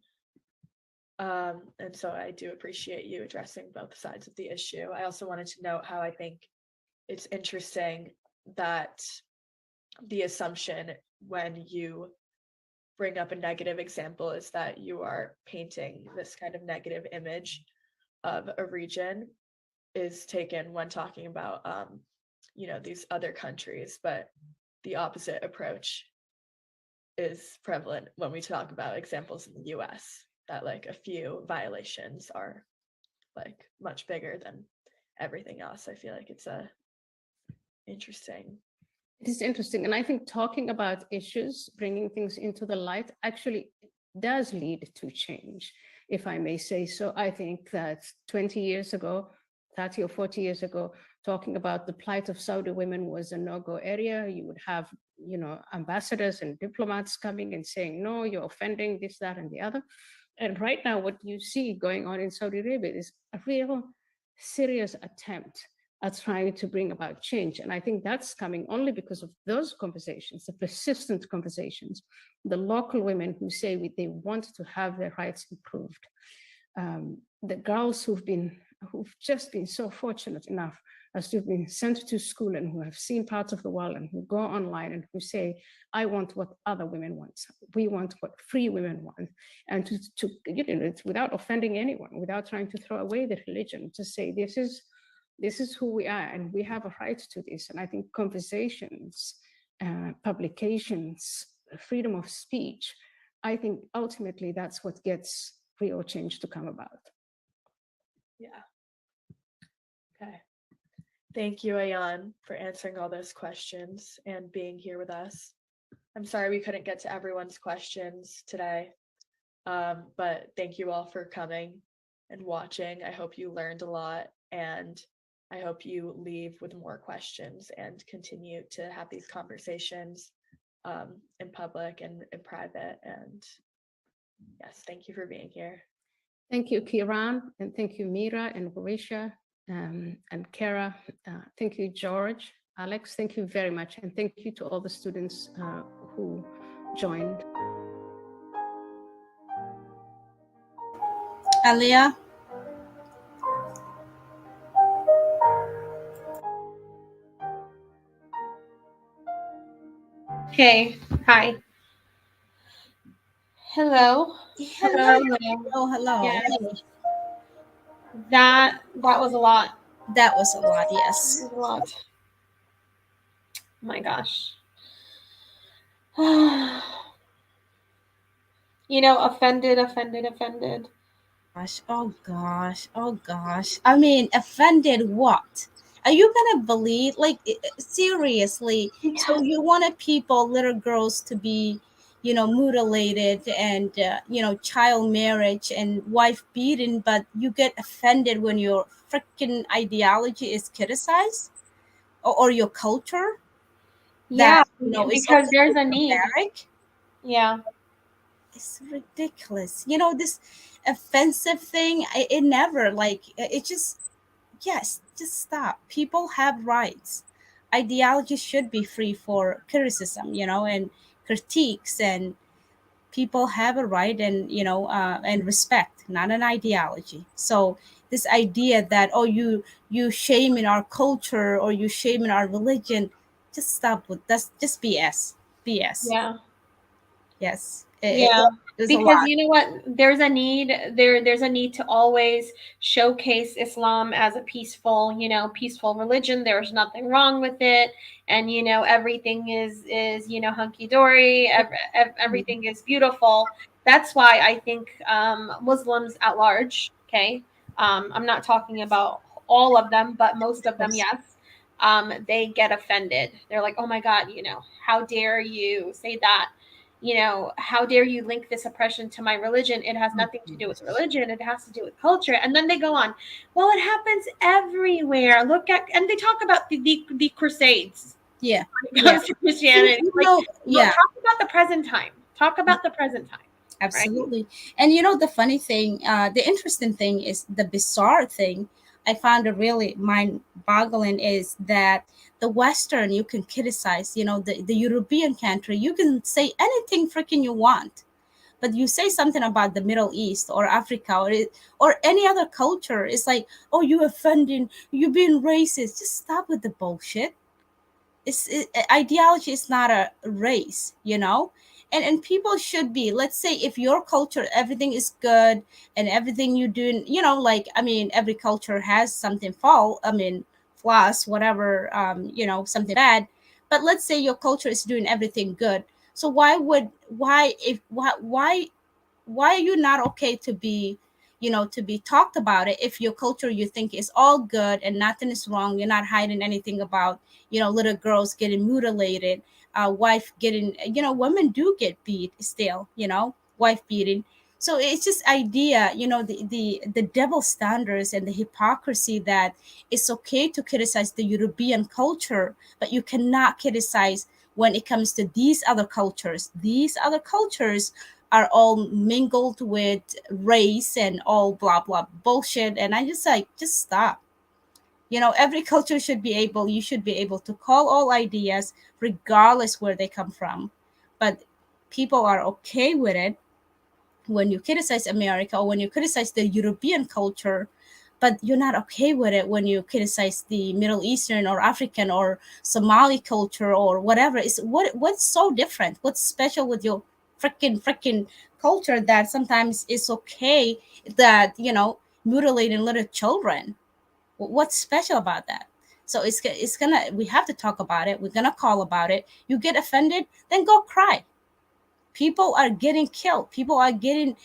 And so I do appreciate you addressing both sides of the issue. I also wanted to note how I think it's interesting that the assumption when you bring up a negative example is that you are painting this kind of negative image of a region is taken when talking about these other countries, but the opposite approach is prevalent when we talk about examples in the US, that like a few violations are like much bigger than everything else. I feel like it's interesting. It is interesting. And I think talking about issues, bringing things into the light, actually does lead to change, if I may say so. I think that 20 years ago, 30 or 40 years ago, talking about the plight of Saudi women was a no-go area. You would have, ambassadors and diplomats coming and saying, no, you're offending this, that, and the other. And right now, what you see going on in Saudi Arabia is a real serious attempt at trying to bring about change. And I think that's coming only because of those conversations, the persistent conversations, the local women who say they want to have their rights improved. The girls who've just been so fortunate enough as to have been sent to school and who have seen parts of the world and who go online and who say, I want what other women want. We want what free women want. And to without offending anyone, without trying to throw away the religion, to say, this is who we are and we have a right to this. And I think conversations, publications, freedom of speech, I think ultimately that's what gets real change to come about. Yeah. Okay. Thank you, Ayaan, for answering all those questions and being here with us. I'm sorry we couldn't get to everyone's questions today, but thank you all for coming and watching. I hope you learned a lot, and I hope you leave with more questions and continue to have these conversations in public and in private. And yes, thank you for being here. Thank you, Kiran, and thank you, Mira and Varisha and Kara. Thank you, George, Alex. Thank you very much. And thank you to all the students who joined. Aliya. Okay. Hi. Hello. Hello. Yes. That was a lot. That was a lot, yes. That was a lot. Oh my gosh. Offended. Oh gosh. I mean, offended what? Are you gonna believe, like, seriously? Yeah. So you wanted little girls to be, mutilated and, child marriage and wife beaten, but you get offended when your freaking ideology is criticized or your culture? Yeah, That, is because also there's a need. barbaric? Yeah. It's ridiculous. This offensive thing, it never, like, it just, yes, just stop. People have rights. Ideology should be free for criticism, and critiques, and people have a right and, and respect, not an ideology. So this idea that, oh, you shame in our culture or you shame in our religion, just stop with that's just BS. Yeah. Yes. Yeah, There's a because lot. you know what, there's a need to always showcase Islam as a peaceful religion. There's nothing wrong with it, and everything is hunky-dory. Everything is beautiful. That's why I think Muslims at large, okay, I'm not talking about all of them, but most of them, yes, they get offended. They're like, oh my God, how dare you say that? How dare you link this oppression to my religion? It has nothing to do with religion. It has to do with culture. And then they go on, well, it happens everywhere. And they talk about the Crusades. Yeah. When it comes to Christianity. Talk about the present time. Talk about the present time. Absolutely. Right? And the funny thing, the interesting thing is the bizarre thing I found it really mind-boggling is that the Western, you can criticize, the European country, you can say anything freaking you want. But you say something about the Middle East or Africa or any other culture, it's like, oh, you offending, you being racist. Just stop with the bullshit. Ideology is not a race, and people should be, let's say, if your culture everything is good and everything you do, like, I mean, every culture has something flaws, whatever, something bad. But let's say your culture is doing everything good. So why are you not okay to be, to be talked about it? If your culture you think is all good and nothing is wrong, you're not hiding anything about, little girls getting mutilated, wife getting, women do get beat still, wife beating. So it's just idea, the double standards and the hypocrisy that it's okay to criticize the European culture, but you cannot criticize when it comes to these other cultures. These other cultures are all mingled with race and all blah blah bullshit. And I just like, just stop. Every culture should be able, you should be able to call all ideas regardless where they come from. But people are okay with it when you criticize America or when you criticize the European culture, but you're not okay with it when you criticize the Middle Eastern or African or Somali culture or whatever. Is what's so different? What's special with your freaking culture that sometimes it's okay that, mutilating little children? What's special about that? So it's gonna, we have to talk about it. We're gonna call about it. You get offended, then go cry. People are getting killed, people are getting,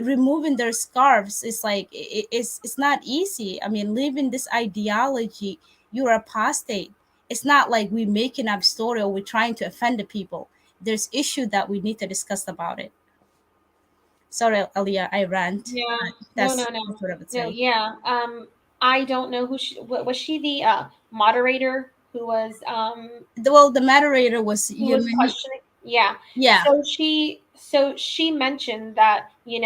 removing their scarves. It's like, it's not easy. I mean, living this ideology, you're apostate. It's not like we're making up story or we're trying to offend the people. There's issue that we need to discuss about it. Sorry, Aliya, I rant. Yeah. That's No. what I would No, say. yeah. I don't know who was she the moderator who was The moderator was who was human. questioning? Yeah. Yeah. So she mentioned that, the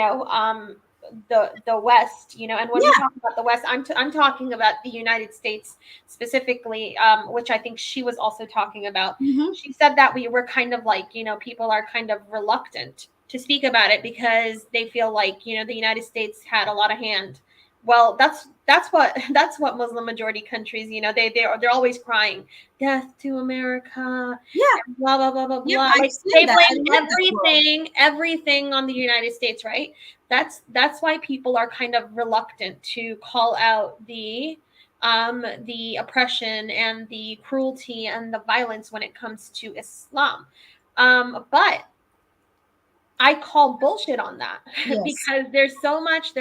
West, and when we Yeah. talk about the West, I'm talking about the United States specifically, which I think she was also talking about. Mm-hmm. She said that we were kind of like, people are kind of reluctant to speak about it because they feel like, the United States had a lot of hand. Well, that's what Muslim majority countries, they're always crying, death to America, Yeah. blah blah blah blah Yeah, blah. I've Like seen they that. I blame love that world. everything on the United States, right? That's why people are kind of reluctant to call out the oppression and the cruelty and the violence when it comes to Islam. But I call bullshit on that Yes. because there's so much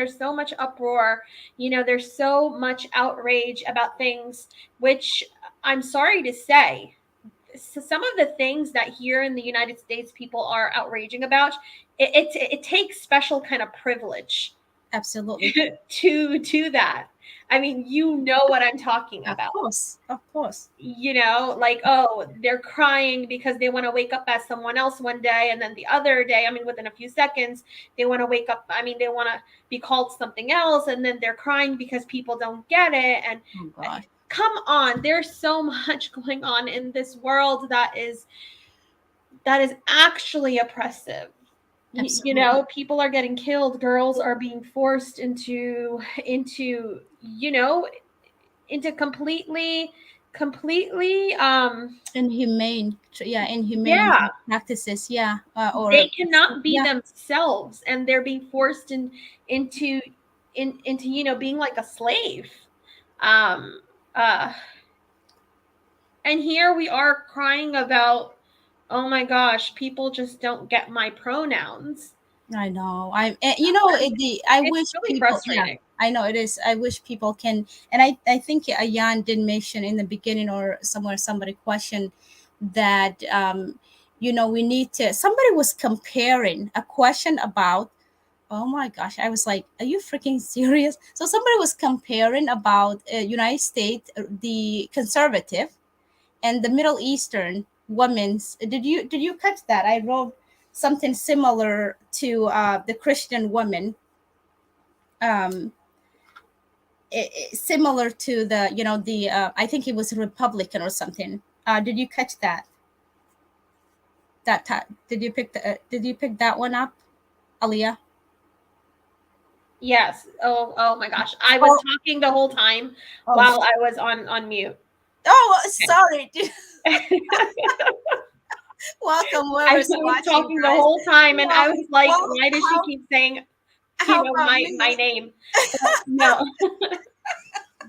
uproar, there's so much outrage about things, which I'm sorry to say, so some of the things that here in the United States people are outraging about, it takes special kind of privilege Absolutely. to that. I mean, what I'm talking Of about. course. Of course. Like, oh, they're crying because they want to wake up as someone else one day, and then the other day, I mean, within a few seconds, they want to wake up. I mean, they want to be called something else, and then they're crying because people don't get it. And Oh God. come on, there's so much going on in this world that is actually oppressive. Absolutely. People are getting killed, girls are being forced into completely Inhumane. Yeah, inhumane yeah, practices. Yeah. Or they cannot be yeah. themselves, and they're being forced into into being like a slave. um uh and here we are crying about, oh my gosh, people just don't get my pronouns. I know. I It's wish really people. Yeah. frustrating. I know it is. I wish people can. And I think Ayaan did mention in the beginning or somewhere somebody questioned that we need to. Somebody was comparing a question about. Oh my gosh! I was like, "Are you freaking serious?" So somebody was comparing about United States, the conservative, and the Middle Eastern women's. Did you catch that? I wrote something similar to the Christian women, um, similar to the I think it was Republican or something. Did you catch that? Did you pick that one up, Aliya? Yes. Oh my gosh. I was talking the whole time while I was on mute. Oh, sorry. Welcome, I whoever's was watching, talking the guys. whole time, and I was like, well, why does she keep saying, how about my me? name? But no,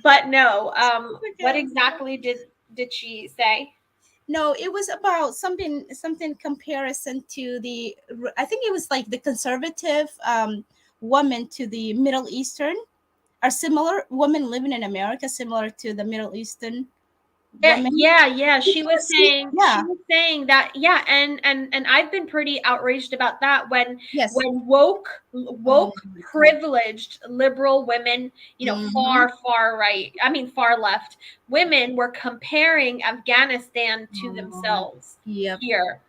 but no. What Okay. exactly did she say? No, it was about something comparison to the, I think it was like the conservative woman to the Middle Eastern, are similar women living in America similar to the Middle Eastern women. Yeah. She was saying that, yeah, and I've been pretty outraged about that when Yes. woke privileged liberal women, far right, I mean far left women were comparing Afghanistan to themselves here,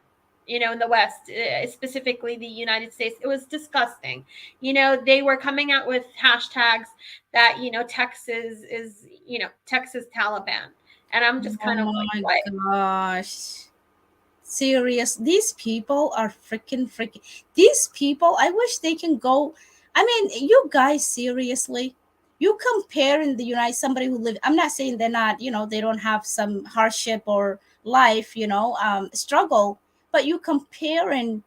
in the West, specifically the United States. It was disgusting. They were coming out with hashtags that, Texas is, Texas Taliban. And I'm just kind of like, what? Gosh. Serious. These people are freaking. These people, I wish they can go. I mean, you guys, seriously. You compare in the United somebody who live. I'm not saying they're not, they don't have some hardship or life, struggle, but you comparing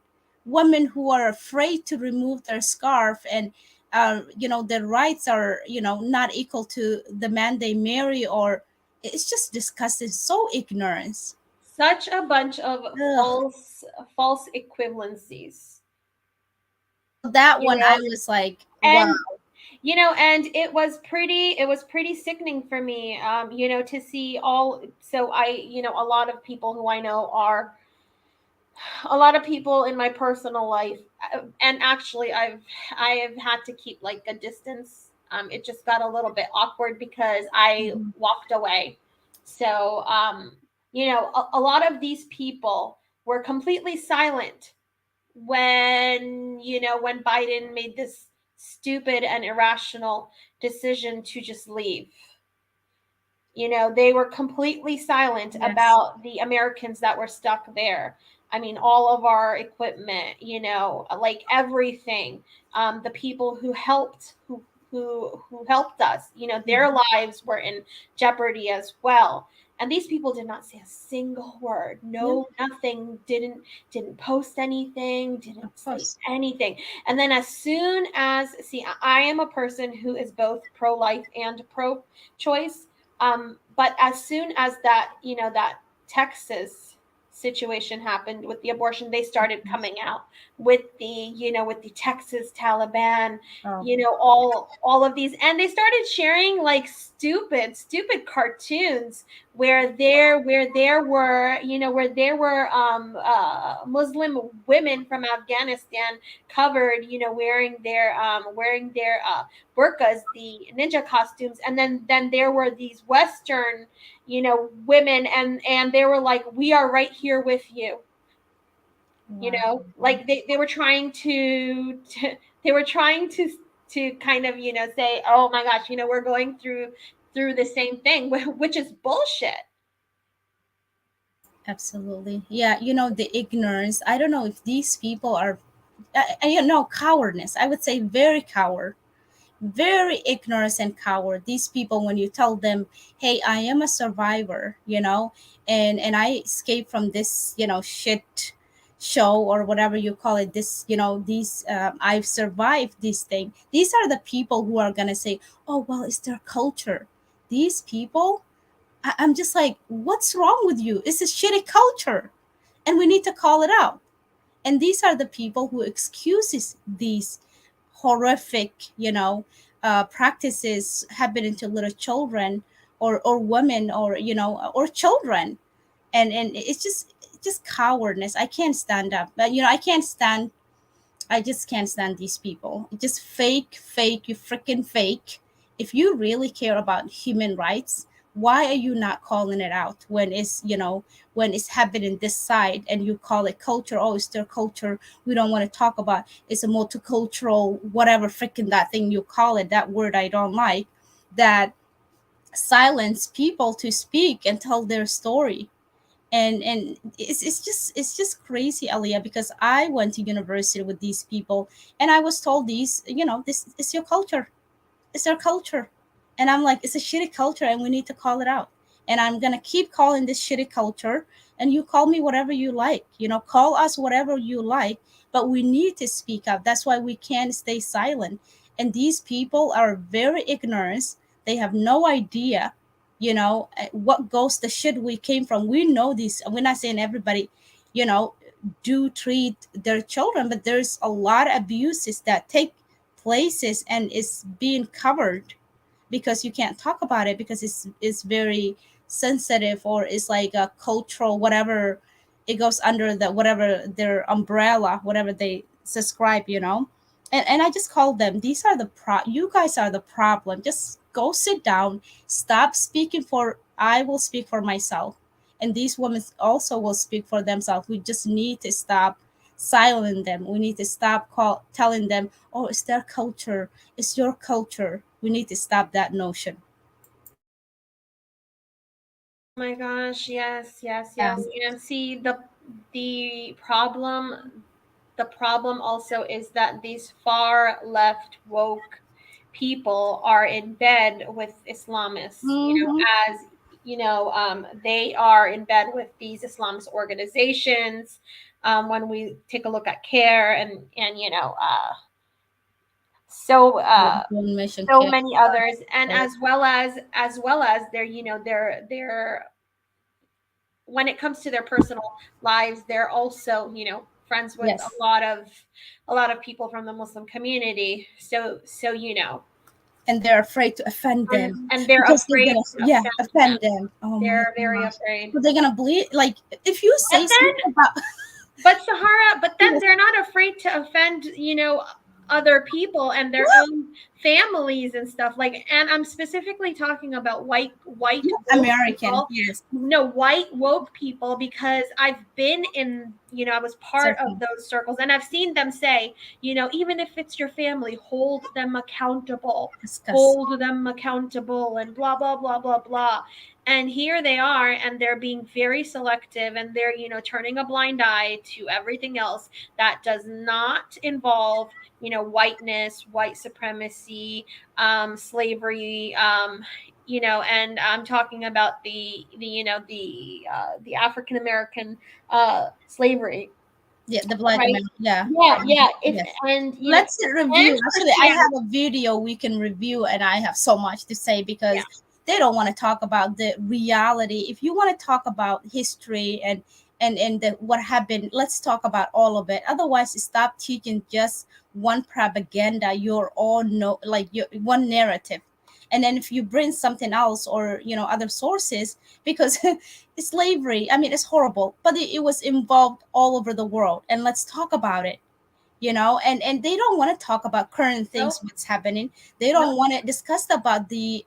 women who are afraid to remove their scarf and their rights are, not equal to the man they marry, or it's just disgusting. So ignorance. Such a bunch of false equivalencies. That one, I was like, wow. And it was pretty sickening for me, to see a lot of people who I know are, a lot of people in my personal life, and actually I have had to keep like a distance. It just got a little bit awkward because I walked away. So a lot of these people were completely silent when Biden made this stupid and irrational decision to just leave. They were completely silent about the Americans that were stuck there. I mean, all of our equipment, like everything. The people who helped us, their lives were in jeopardy as well. And these people did not say a single word. No, nothing. Didn't post anything. Didn't say anything. And then as soon as, I am a person who is both pro-life and pro-choice. But as soon as that Texas situation happened with the abortion, they started coming out with the Texas Taliban, all of these, and they started sharing like stupid cartoons where there were Muslim women from Afghanistan covered, wearing their burqas, the ninja costumes, and then there were these Western, women, and they were like, we are right here with you. Like they were trying to kind of, say, oh my gosh, we're going through the same thing, which is bullshit. Absolutely. Yeah, the ignorance. I don't know if these people are, cowardness. I would say very coward, very ignorant and coward. These people, when you tell them, hey, I am a survivor, and I escaped from this, shit show or whatever you call it, this, these, I've survived this thing. These are the people who are going to say, oh, well, it's their culture. These people, I'm just like, what's wrong with you? It's a shitty culture, and we need to call it out. And these are the people who excuses these horrific, practices happening to little children or women or or children, and it's just cowardness. I can't stand up, but I just can't stand these people. Just fake, you freaking fake. If you really care about human rights, why are you not calling it out when it's happening this side and you call it culture? Oh, it's their culture. We don't want to talk about it's a multicultural, whatever freaking that thing you call it, that word I don't like, that silence people to speak and tell their story. And it's just crazy, Aliya, because I went to university with these people, and I was told these, this is your culture, it's our culture. And I'm like, it's a shitty culture and we need to call it out. And I'm going to keep calling this shitty culture. And you call me whatever you like, call us whatever you like, but we need to speak up. That's why we can't stay silent. And these people are very ignorant. They have no idea, what goes the shit we came from. We know this. We're not saying everybody, you know, do treat their children, but there's a lot of abuses that take places and is being covered because you can't talk about it because it's very sensitive, or it's like a cultural whatever. It goes under the whatever their umbrella, whatever they subscribe, and I just call them, these are you guys are the problem. Just go sit down, stop speaking for, I will speak for myself, and these women also will speak for themselves. We just need to stop silencing them. We need to stop telling them, oh, it's their culture, it's your culture. We need to stop that notion. Oh my gosh, yes, yes, Yeah. yes. And see, the problem also is that these far left woke people are in bed with Islamists, Mm-hmm. as they are in bed with these Islamist organizations. When we take a look at CARE and so so many others, and as well as they're when it comes to their personal lives, they're also friends with Yes. a lot of people from the Muslim community. So And they're afraid to offend them and they're because they're afraid gonna, to offend offend them. them. Oh my They're very gosh. afraid. So they're gonna bleed. Like if you say But then, something about but then they're not afraid to offend, other people and their own families and stuff. Like, and I'm specifically talking about white woke American, people. yes, No, white woke people, because I've been in, I was part of certainly. those circles, and I've seen them say, even if it's your family, hold them accountable, Discuss. and blah, blah, blah, blah, blah. And here they are, and they're being very selective, and they're, turning a blind eye to everything else that does not involve, whiteness, white supremacy, slavery, and I'm talking about the African American slavery. Yeah, the black Right. man. Yeah. Yeah. If Yes. and Let's review. and Actually, I Christianity. have a video we can review, and I have so much to say Yeah. because they don't want to talk about the reality. If you want to talk about history and what happened, let's talk about all of it. Otherwise, stop teaching just one propaganda, your own like your one narrative. And then if you bring something else or other sources, because slavery, I mean, it's horrible, but it was involved all over the world, and let's talk about it. And they don't want to talk about current things, Nope. what's happening. They don't want to discuss about the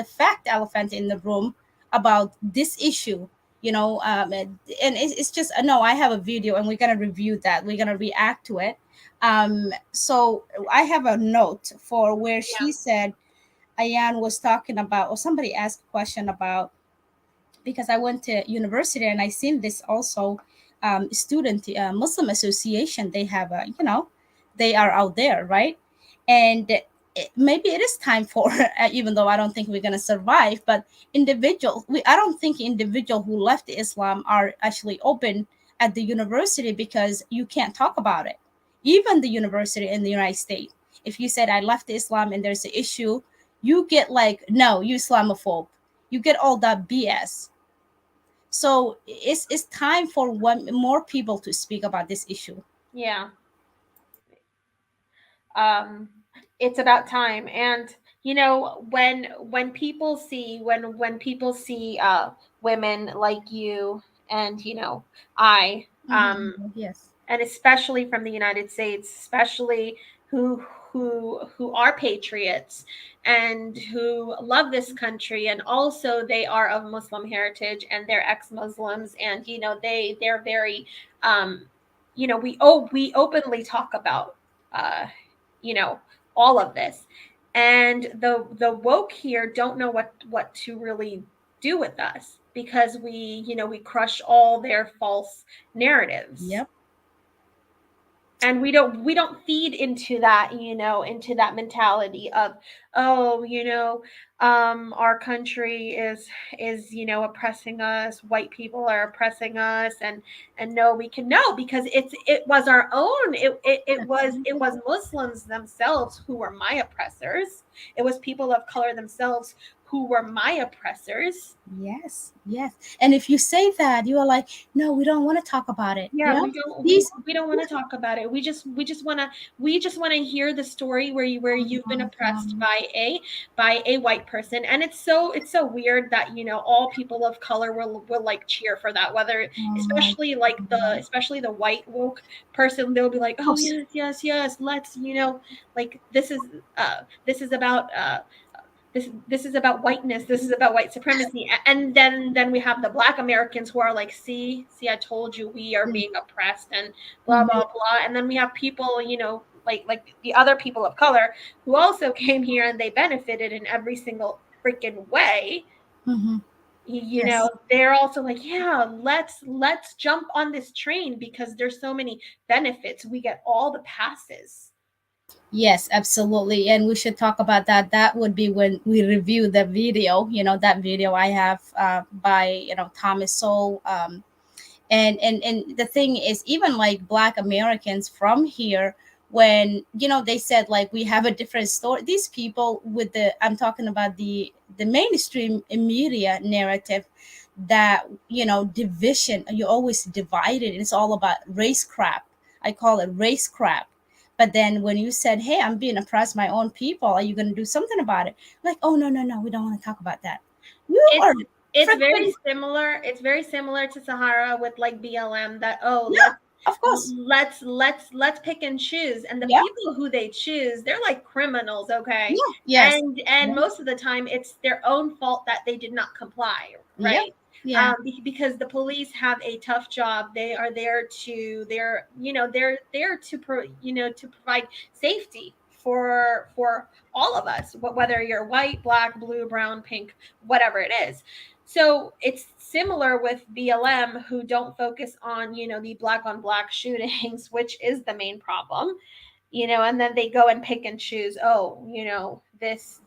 fact elephant in the room about this issue. And it's just no, I have a video and we're going to review that, we're going to react to it. So I have a note for where she said Ayaan was talking about, or somebody asked a question about, because I went to university and I seen this also, student Muslim association. They have a, they are out there, right? And maybe it is time for, even though I don't think we're gonna survive, but I don't think individual who left Islam are actually open at the university because you can't talk about it. Even the university in the United States, if you said I left Islam and there's an issue, you get like, no, you Islamophobe. You get all that BS. So it's time for more people to speak about this issue. Yeah. It's about time. And when people see women like you and I, Yes. and especially from the United States, especially who are patriots and who love this country, and also they are of Muslim heritage and they're ex-Muslims, and they're very we openly talk about uh all of this, and the woke here don't know what to really do with us, because we, you know, we crush all their false narratives. Yep. And we don't feed into that, you know, into that mentality of, oh, you know, our country is, you know, oppressing us, white people are oppressing us, and no, we can, no, because it was our own, it was Muslims themselves who were my oppressors. It was people of color themselves who were my oppressors. Yes, yes. And if you say that, you are like, no, we don't want to talk about it. Yeah, You know? we don't want to talk about it. We just want to hear the story where you've been oppressed by a white person. And it's so weird that, you know, all people of color will like cheer for that, whether especially the white woke person. They'll be like, oh yes, let's, you know, like this is about this is about whiteness, this is about white supremacy. And then we have the Black Americans who are like, see, I told you, we are being oppressed, and blah blah blah. And then we have people, you know, like the other people of color who also came here and they benefited in every single freaking way. You know, they're also like, yeah, let's jump on this train because there's so many benefits, we get all the passes. Yes, absolutely. And we should talk about that. That would be when we review the video, you know, that video I have by, you know, Thomas Sowell. And the thing is, even like Black Americans from here, when, you know, they said like we have a different story, these people with I'm talking about the mainstream media narrative, that, you know, division, you're always divided, it's all about race crap. I call it race crap. But then when you said, hey, I'm being oppressed, my own people, are you going to do something about it? Like, oh, no, we don't want to talk about that. It's very similar. It's very similar to Sahara with like BLM, that, oh, yeah, of course, let's pick and choose. And the people who they choose, they're like criminals, okay? Yeah. Yes. And most of the time it's their own fault that they did not comply, right? Yeah. Because the police have a tough job. They are there to provide safety for all of us, whether you're white, black, blue, brown, pink, whatever it is. So it's similar with BLM, who don't focus on, you know, the black on black shootings, which is the main problem, you know, and then they go and pick and choose, oh, you know, this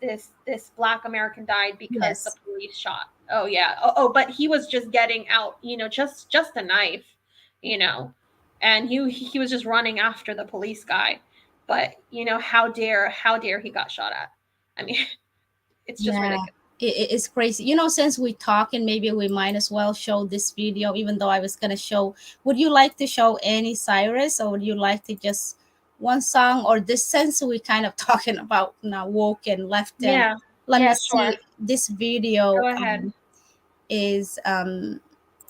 Black American died because the police shot. Oh yeah. Oh, but he was just getting out, you know, just a knife, you know, and he was just running after the police guy. But, you know, how dare he got shot at? I mean, it's just ridiculous. It's crazy. You know, since we're talking, maybe we might as well show this video, even though I was going to show. Would you like to show Anni, Cyrus, or would you like to just one song? Or this, since we kind of talking about now woke and left, yeah, let me see. This video Go ahead. Is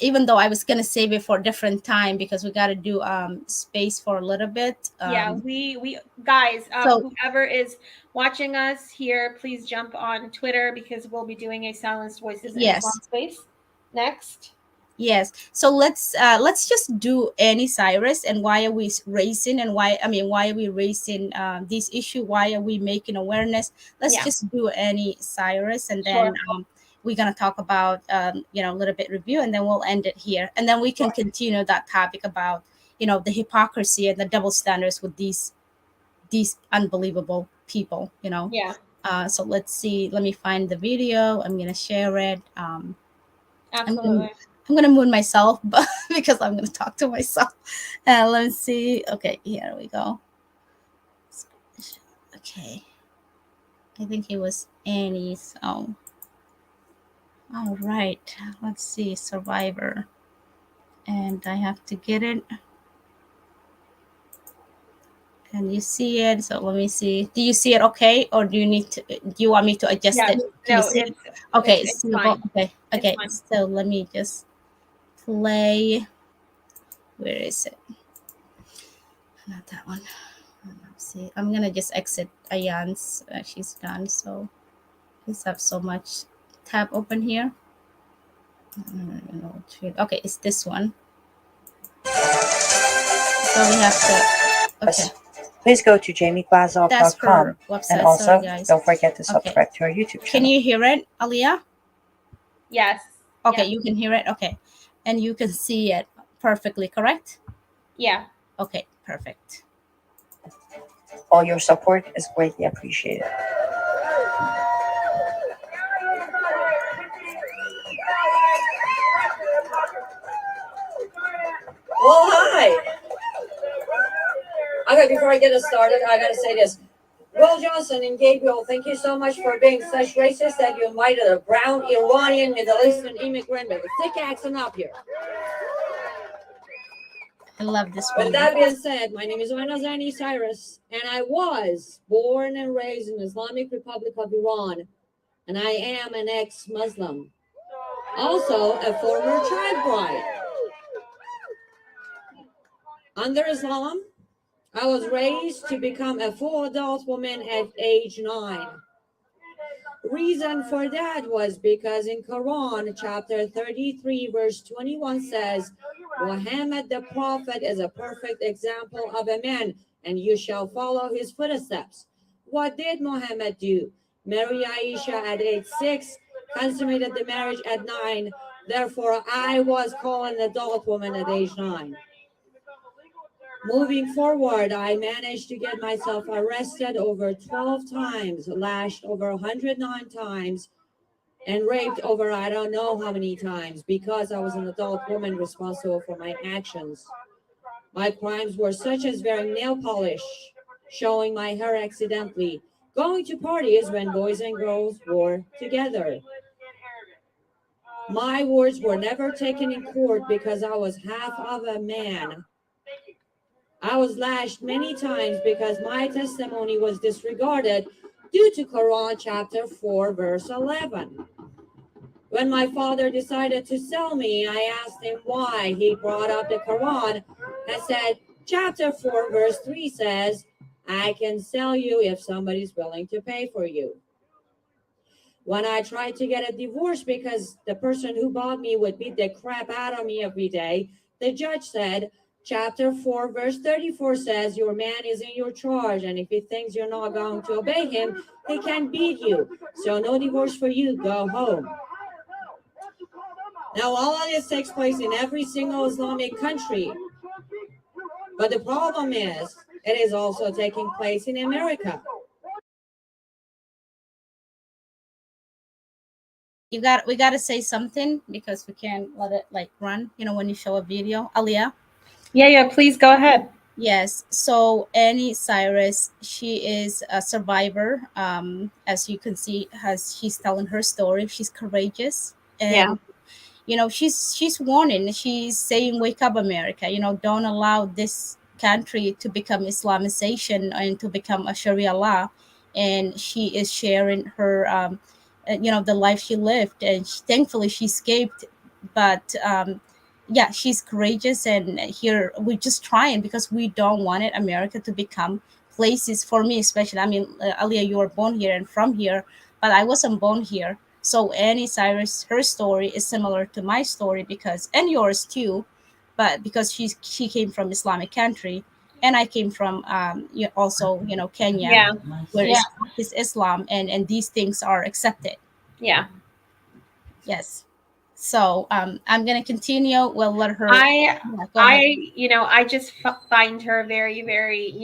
even though I was going to save it for a different time because we got to do space for a little bit. Yeah, we guys, so, whoever is watching us here, please jump on Twitter because we'll be doing a Silenced Voices in Islam space next. Yes, so let's just do Anni, Cyrus, and why are we raising, and why are we raising this issue? Why are we making awareness? Let's just do Anni, Cyrus, and then we're going to talk about you know, a little bit review, and then we'll end it here, and then we can continue that topic about, you know, the hypocrisy and the double standards with these unbelievable people, you know. So let's see, let me find the video. I'm going to share it. Absolutely. I'm going to mute myself, but because I'm going to talk to myself. Let's see. Okay, here we go. Okay, I think it was Annie. So all right, let's see, Survivor, and I have to get it. And you see it, so let me see. Do you see it okay, or do you want me to adjust it? No, okay, it's fine. Okay, so let me just play. Where is it? Not that one. Let's see. I'm gonna just exit Ayaan's. She's done, so please have so much tab open here. Okay, it's this one. So we have to. Okay. Please go to jamieglazov.com, and also don't forget to subscribe to our YouTube channel. Can you hear it, Aliya? Yes. Okay, Yeah. you can hear it. Okay, and you can see it perfectly, correct? Yeah. Okay, perfect. All your support is greatly appreciated. Well, hi. Okay, before I get us started, I gotta say this. Will Johnson and Gabriel, thank you so much for being such racist that you invited a brown Iranian Middle Eastern immigrant with a thick accent up here. I love this With movie. that being said, my name is Ayaan Cyrus, and I was born and raised in the Islamic Republic of Iran, and I am an ex-Muslim. Also, a former tribe bride. Under Islam, I was raised to become a full adult woman at age 9. Reason for that was because in Quran chapter 33 verse 21 says, Muhammad the prophet is a perfect example of a man, and you shall follow his footsteps. What did Muhammad do? Marry Aisha at age 6, consummated the marriage at 9. Therefore, I was called an adult woman at age 9. Moving forward, I managed to get myself arrested over 12 times, lashed over 109 times, and raped over I don't know how many times because I was an adult woman responsible for my actions. My crimes were such as wearing nail polish, showing my hair accidentally, going to parties when boys and girls were together. My words were never taken in court because I was half of a man. I was lashed many times because my testimony was disregarded due to Quran chapter 4 verse 11. When my father decided to sell me, I asked him why. He brought up the Quran and said, chapter 4 verse 3 says, I can sell you if somebody's willing to pay for you. When I tried to get a divorce because the person who bought me would beat the crap out of me every day, the judge said, chapter 4, verse 34 says, your man is in your charge, and if he thinks you're not going to obey him, he can beat you. So no divorce for you, go home. Now, all of this takes place in every single Islamic country. But the problem is, it is also taking place in America. We gotta say something because we can't let it like run, when you show a video. Aliya. Yeah, please go ahead. Yes. So Annie Cyrus, she is a survivor. As you can see, she's telling her story. She's courageous, and she's warning. She's saying, "Wake up, America! Don't allow this country to become Islamization and to become a Sharia law." And she is sharing her, the life she lived, and thankfully she escaped. But yeah, she's courageous, and here we're just trying because we don't want it America to become places for me, especially. I mean, Aliya, you were born here and from here, but I wasn't born here. So Annie Cyrus, her story is similar to my story and yours too, but because she came from Islamic country, and I came from also Kenya, Yeah. where it's Islam, and these things are accepted. Yeah. Yes. So I'm gonna continue. We'll let her. I just find her very, very,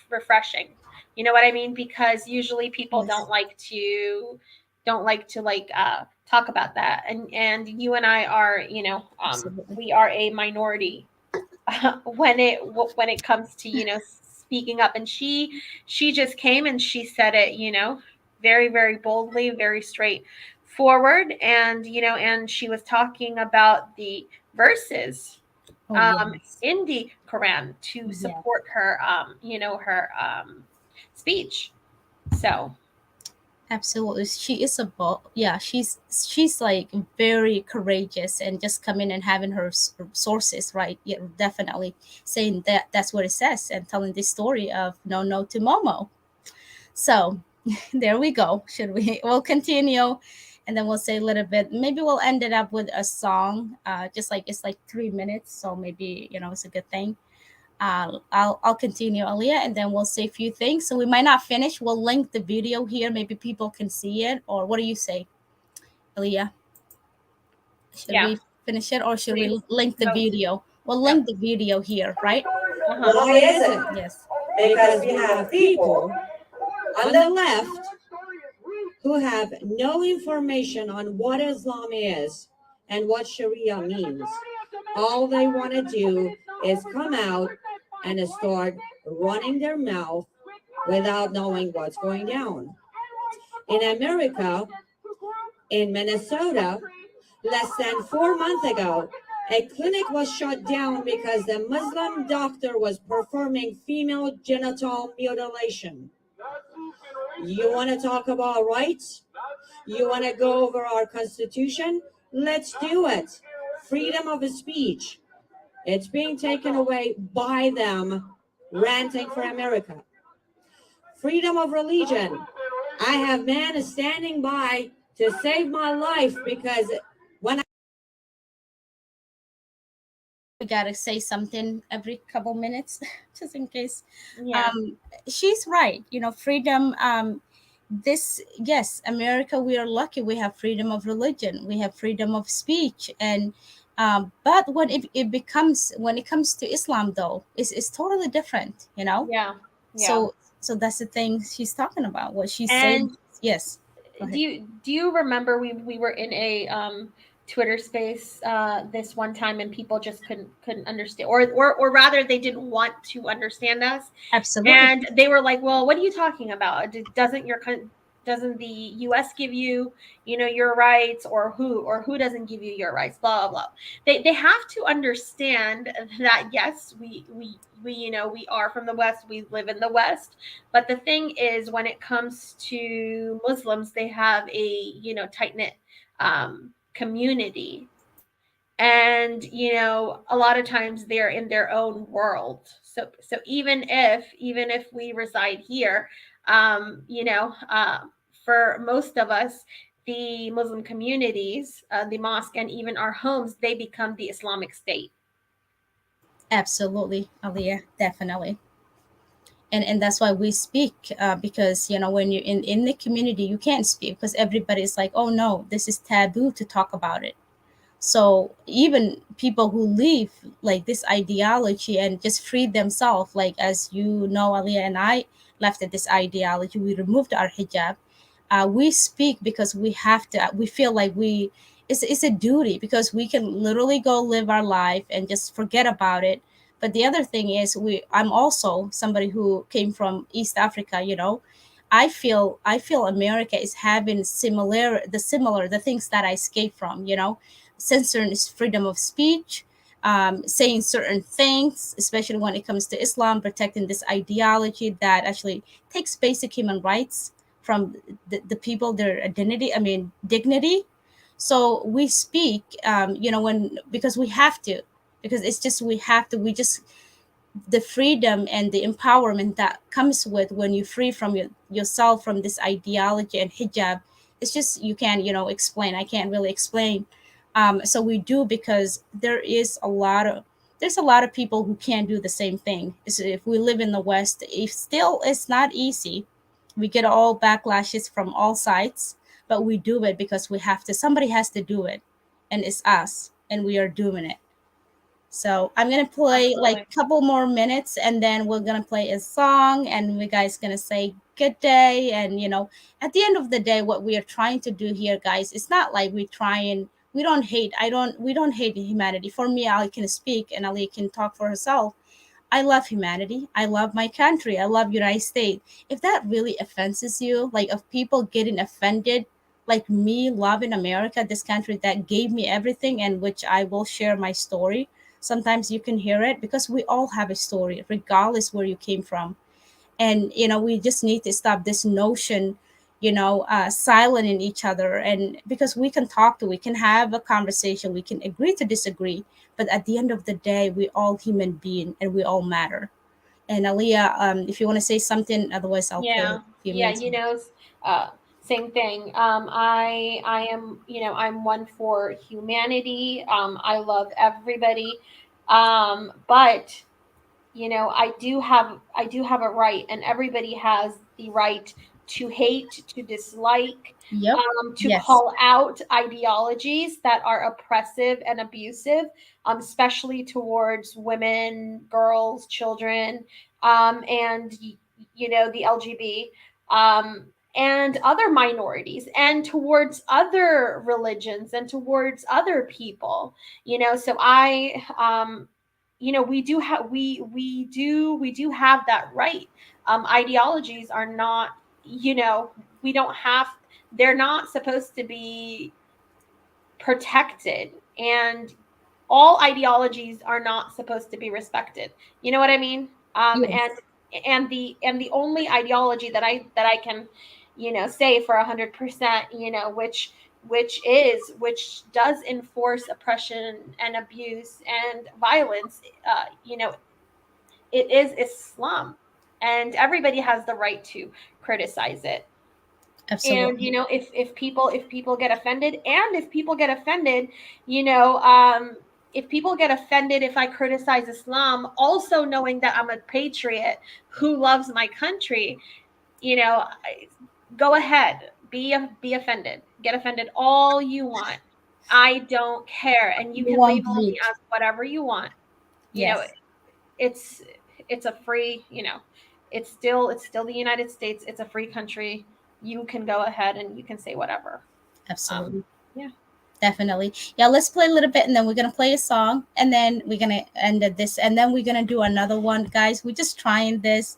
refreshing. You know what I mean? Because usually people don't like to talk about that. And you and I are, we are a minority when it comes to, speaking up. And she just came and she said it, very, very boldly, very straightforward. And, and she was talking about the verses in the Quran to support her, her speech. So absolutely, she is she's like very courageous, and just coming and having her sources right. Yeah, definitely saying that's what it says, and telling this story of no to Momo. So there we go. We'll continue, and then we'll say a little bit. Maybe we'll end it up with a song. Just like it's like 3 minutes, so maybe it's a good thing. I'll continue, Aliya, and then we'll say a few things. So we might not finish. We'll link the video here. Maybe people can see it. Or what do you say, Aliya? Should Yeah. we finish it or should we Please. link the No. video? We'll link the video here, right? Uh-huh. Why is it? Yes. Because we have people on the left who have no information on what Islam is and what Sharia means. All they want to do is come out and start running their mouth without knowing what's going down. In America, in Minnesota, less than 4 months ago, a clinic was shut down because the Muslim doctor was performing female genital mutilation. You want to talk about rights? You want to go over our Constitution? Let's do it. Freedom of speech. It's being taken away by them ranting for America. Freedom of religion. I have men standing by to save my life because when We gotta say something every couple minutes, just in case. Yeah. She's right. Freedom. Yes, America, we are lucky. We have freedom of religion. We have freedom of speech, and but when it comes to Islam, though, it's totally different. Yeah. So that's the thing she's talking about. What she's saying. Yes. Do you remember we were in a Twitter space this one time and people just couldn't understand, or rather they didn't want to understand us. Absolutely. And they were like, well, what are you talking about? Doesn't the US give you your rights, or who doesn't give you your rights, blah blah blah. They have to understand that yes, we are from the West, we live in the West, but the thing is, when it comes to Muslims, they have a tight-knit community, and a lot of times they're in their own world. So even if we reside here, for most of us, the Muslim communities, the mosque, and even our homes, they become the Islamic State. Absolutely, Aliya, definitely. And that's why we speak, because when you're in the community, you can't speak because everybody's like, oh no, this is taboo to talk about it. So even people who leave like this ideology and just free themselves, like as Aliya and I left this ideology, we removed our hijab. We speak because we have to. We feel like it's a duty, because we can literally go live our life and just forget about it. But the other thing is, I'm also somebody who came from East Africa. I feel America is having the things that I escaped from. Censoring is freedom of speech, saying certain things, especially when it comes to Islam, protecting this ideology that actually takes basic human rights from the people, their dignity. So we speak, because we have to, because it's just we have to. We just the freedom and the empowerment that comes with when you free from yourself from this ideology and hijab. It's just you can't explain. I can't really explain. So we do, because there's a lot of people who can't do the same thing. So if we live in the West, if still it's not easy, we get all backlashes from all sides, but we do it because we have to. Somebody has to do it, and it's us, and we are doing it. So I'm gonna play like a couple more minutes, and then we're gonna play a song, and we guys gonna say good day. And at the end of the day, what we are trying to do here, guys, it's not like we don't hate. We don't hate humanity. For me, Ali can speak, and Ali can talk for herself. I love humanity. I love my country. I love United States. If that really offenses you, like of people getting offended, like me loving America, this country that gave me everything, and which I will share my story. Sometimes you can hear it, because we all have a story, regardless where you came from. And we just need to stop this notion, silencing each other. And because we can have a conversation, we can agree to disagree, but at the end of the day, we all human being, and we all matter. And Aliya, if you want to say something, otherwise I'll play a few minutes. Same thing. I am, I'm one for humanity. I love everybody. But I do have a right, and everybody has the right to hate, to dislike, Yep. to Yes. call out ideologies that are oppressive and abusive, especially towards women, girls, children, and you know, the LGB, and other minorities, and towards other religions, and towards other people. You know, so you know, we do have that right. Ideologies are not, you know, we don't have, they're not supposed to be protected, and all ideologies are not supposed to be respected. You know what I mean? Yes. And the only ideology that I can, you know, say for 100%, you know, which does enforce oppression and abuse and violence, you know, it is Islam, and everybody has the right to criticize it. Absolutely. And you know, if people get offended, you know, if people get offended if I criticize Islam, also knowing that I'm a patriot who loves my country, you know, go ahead, be offended, get offended all you want. I don't care, and you We can want label me bleach. as whatever you want. You know, Yes. it's a free, you know, it's still the United States. It's a free country. You can go ahead and you can say whatever. Absolutely. Yeah. Definitely. Yeah, let's play a little bit and then we're gonna play a song and then we're gonna end at this and then we're gonna do another one. Guys, we're just trying this.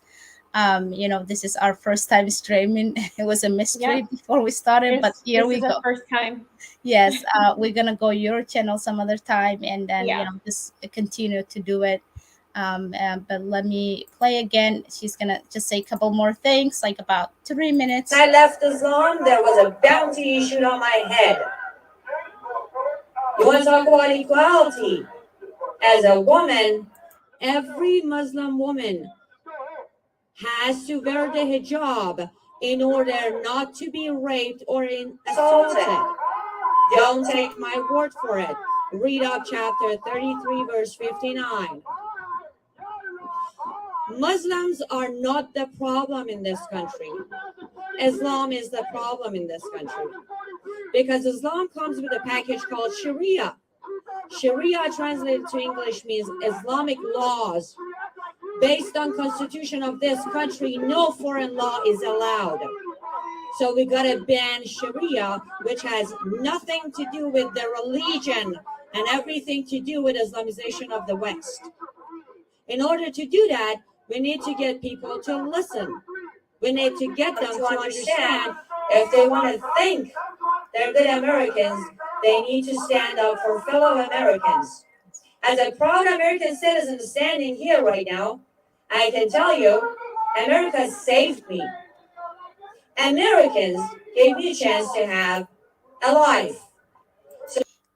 You know, this is our first time streaming. It was a mystery before we started, but here we This is go. our first time. Yes, we're gonna go your channel some other time and then Yeah. you know just continue to do it. But let me play again. She's gonna just say a couple more things, like about 3 minutes. When I left Islam, there was a bounty issued on my head. You want to talk about equality? As a woman, every Muslim woman has to wear the hijab in order not to be raped or assaulted. Don't take my word for it. Read up chapter 33, verse 59. Muslims are not the problem in this country. Islam is the problem in this country. Because Islam comes with a package called Sharia. Sharia translated to English means Islamic laws. Based on constitution of this country, no foreign law is allowed. So we gotta ban Sharia, which has nothing to do with the religion and everything to do with Islamization of the West. In order to do that, we need to get people to listen. We need to get them to understand if they want to think they're good Americans, they need to stand up for fellow Americans. As a proud American citizen standing here right now, I can tell you, America saved me. Americans gave me a chance to have a life.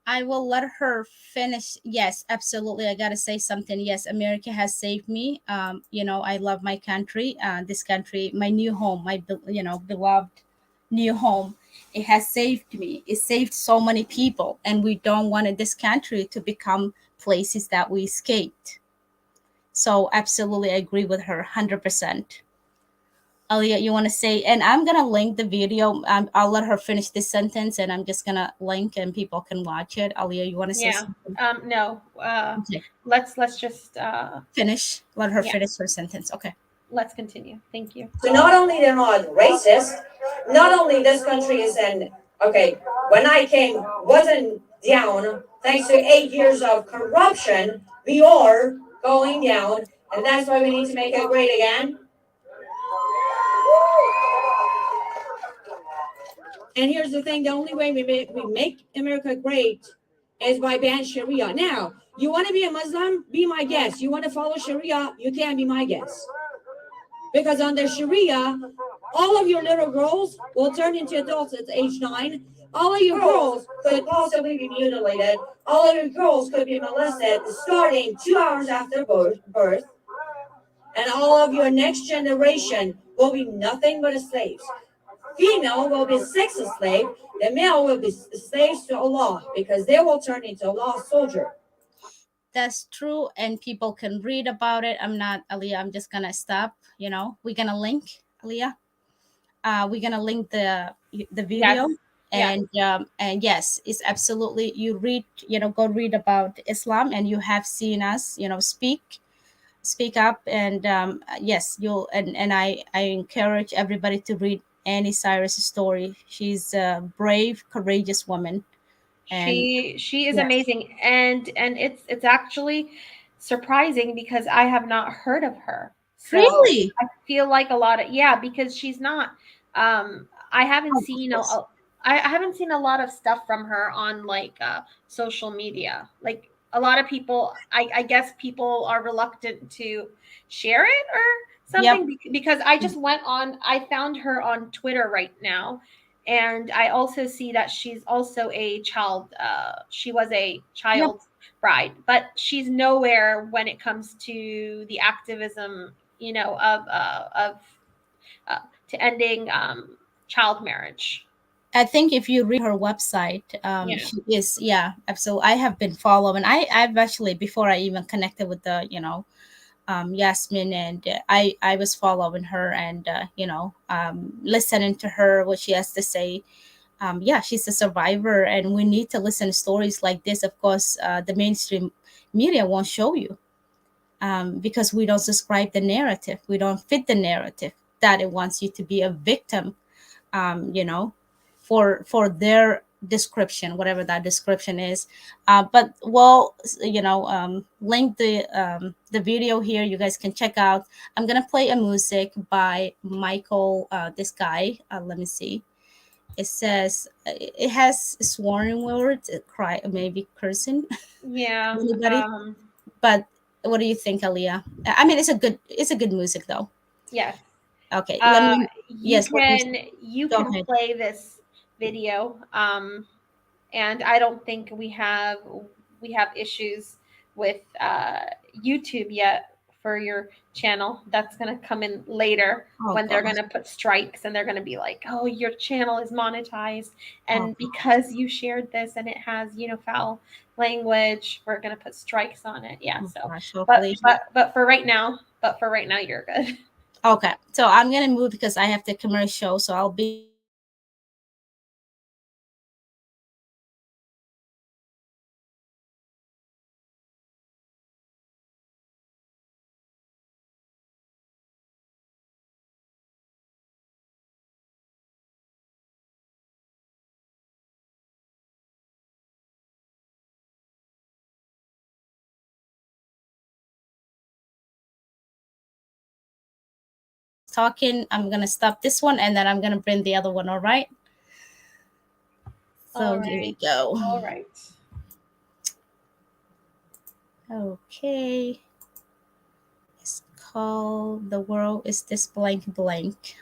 I will let her finish. Yes, absolutely. I gotta say something. Yes, America has saved me. You know, I love my country. This country, my new home, my beloved new home. It has saved me. It saved so many people, and we don't want this country to become places that we escaped. So, absolutely, I agree with her 100%. Aliya, you want to say, and I'm going to link the video. I'll let her finish this sentence and I'm just going to link and people can watch it. Aliya, you want to say something? No. Okay. Let's just finish. Let her finish her sentence. Okay. Let's continue. Thank you. So not only they're not racist, not only this country is when I came, wasn't down, thanks to 8 years of corruption, we are going down, and that's why we need to make it great again. And here's the thing, the only way we make America great is by banning Sharia. Now, you want to be a Muslim? Be my guest. You want to follow Sharia? You can't be my guest. Because under Sharia, all of your little girls will turn into adults at age 9. All of your girls could possibly be mutilated. All of your girls could be molested starting 2 hours after birth. And all of your next generation will be nothing but slaves. Female will be sex slave. The male will be slaves to Allah because they will turn into Allah's soldier. That's true, and people can read about it. I'm not, Aliya, I'm just gonna stop. You know, we're gonna link, Aliya. We're gonna link the video. Yes. And yes, it's absolutely, you read, go read about Islam, and you have seen us, speak up. And yes, you'll, and I encourage everybody to read Annie Cyrus' story. She's a brave, courageous woman. And She is yes. amazing, and it's actually surprising because I have not heard of her. So Really? I feel like a lot of, yeah, because she's not. I haven't Oh, seen yes. I haven't seen a lot of stuff from her on like social media. Like a lot of people, I guess people are reluctant to share it or Yep. something because I just went on. I found her on Twitter right now, and I also see that she's also a child. She was a child bride, but she's nowhere when it comes to the activism, of to ending child marriage. I think if you read her website, Yeah. she is, yeah, absolutely. I have been following. I've actually, before I even connected with the, Yasmin, and I was following her, and listening to her, what she has to say. Yeah, she's a survivor, and we need to listen to stories like this. Of course, the mainstream media won't show you, because we don't subscribe the narrative. We don't fit the narrative that it wants you to be a victim, um, you know, for their description, whatever that description is. But we'll, link the video here. You guys can check out. I'm gonna play a music by Michael. This guy. Let me see. It says it has swearing words, cry, maybe cursing. Yeah. Anybody? But what do you think, Aliya? I mean, it's a good music though. Yes. Okay, let me. Yes, You go can ahead. play this video. And I don't think we have issues with YouTube yet for your channel. That's going to come in later Oh, when they're gosh. going to put strikes, and they're going to be like, "Oh, your channel is monetized, and Oh, because you shared this and it has, foul language, we're going to put strikes on it." Yeah. oh So, gosh, but hopefully. for right now, you're good. Okay, so I'm gonna move because I have the commercial, so I'll be talking. I'm gonna stop this one, and then I'm gonna bring the other one. All right. So here we go. All right. Okay. It's called "The World Is This Blank Blank."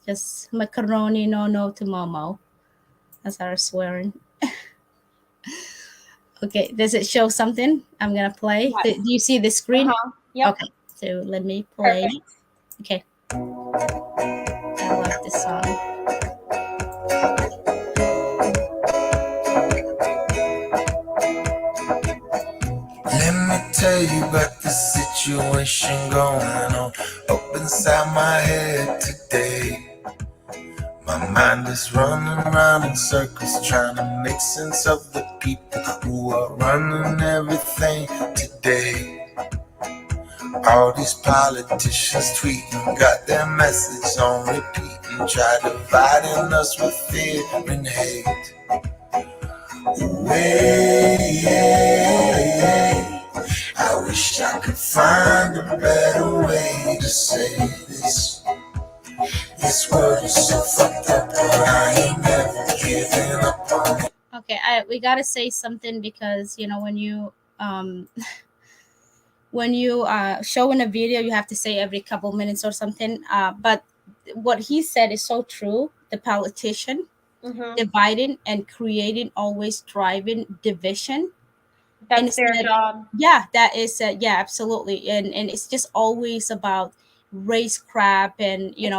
Just macaroni no to Momo, as our swearing. Okay, does it show something? I'm gonna play. Yes. Do you see the screen? Yep. Okay, so let me play. Perfect. Okay. I love this song. Let me tell you about the situation going on up inside my head today. My mind is running around in circles trying to make sense of the people who are running everything today. All these politicians tweeting, got their message on repeat and try dividing us with fear and hate. I wish I could find a better way to say this. This world is so fucked up, but I ain't never giving up on it. Okay, we gotta say something because when you when you show in a video, you have to say every couple minutes or something. But what he said is so true. The politician dividing and creating, always driving division. That's their job. Yeah, that is yeah, absolutely. And it's just always about race crap, and it's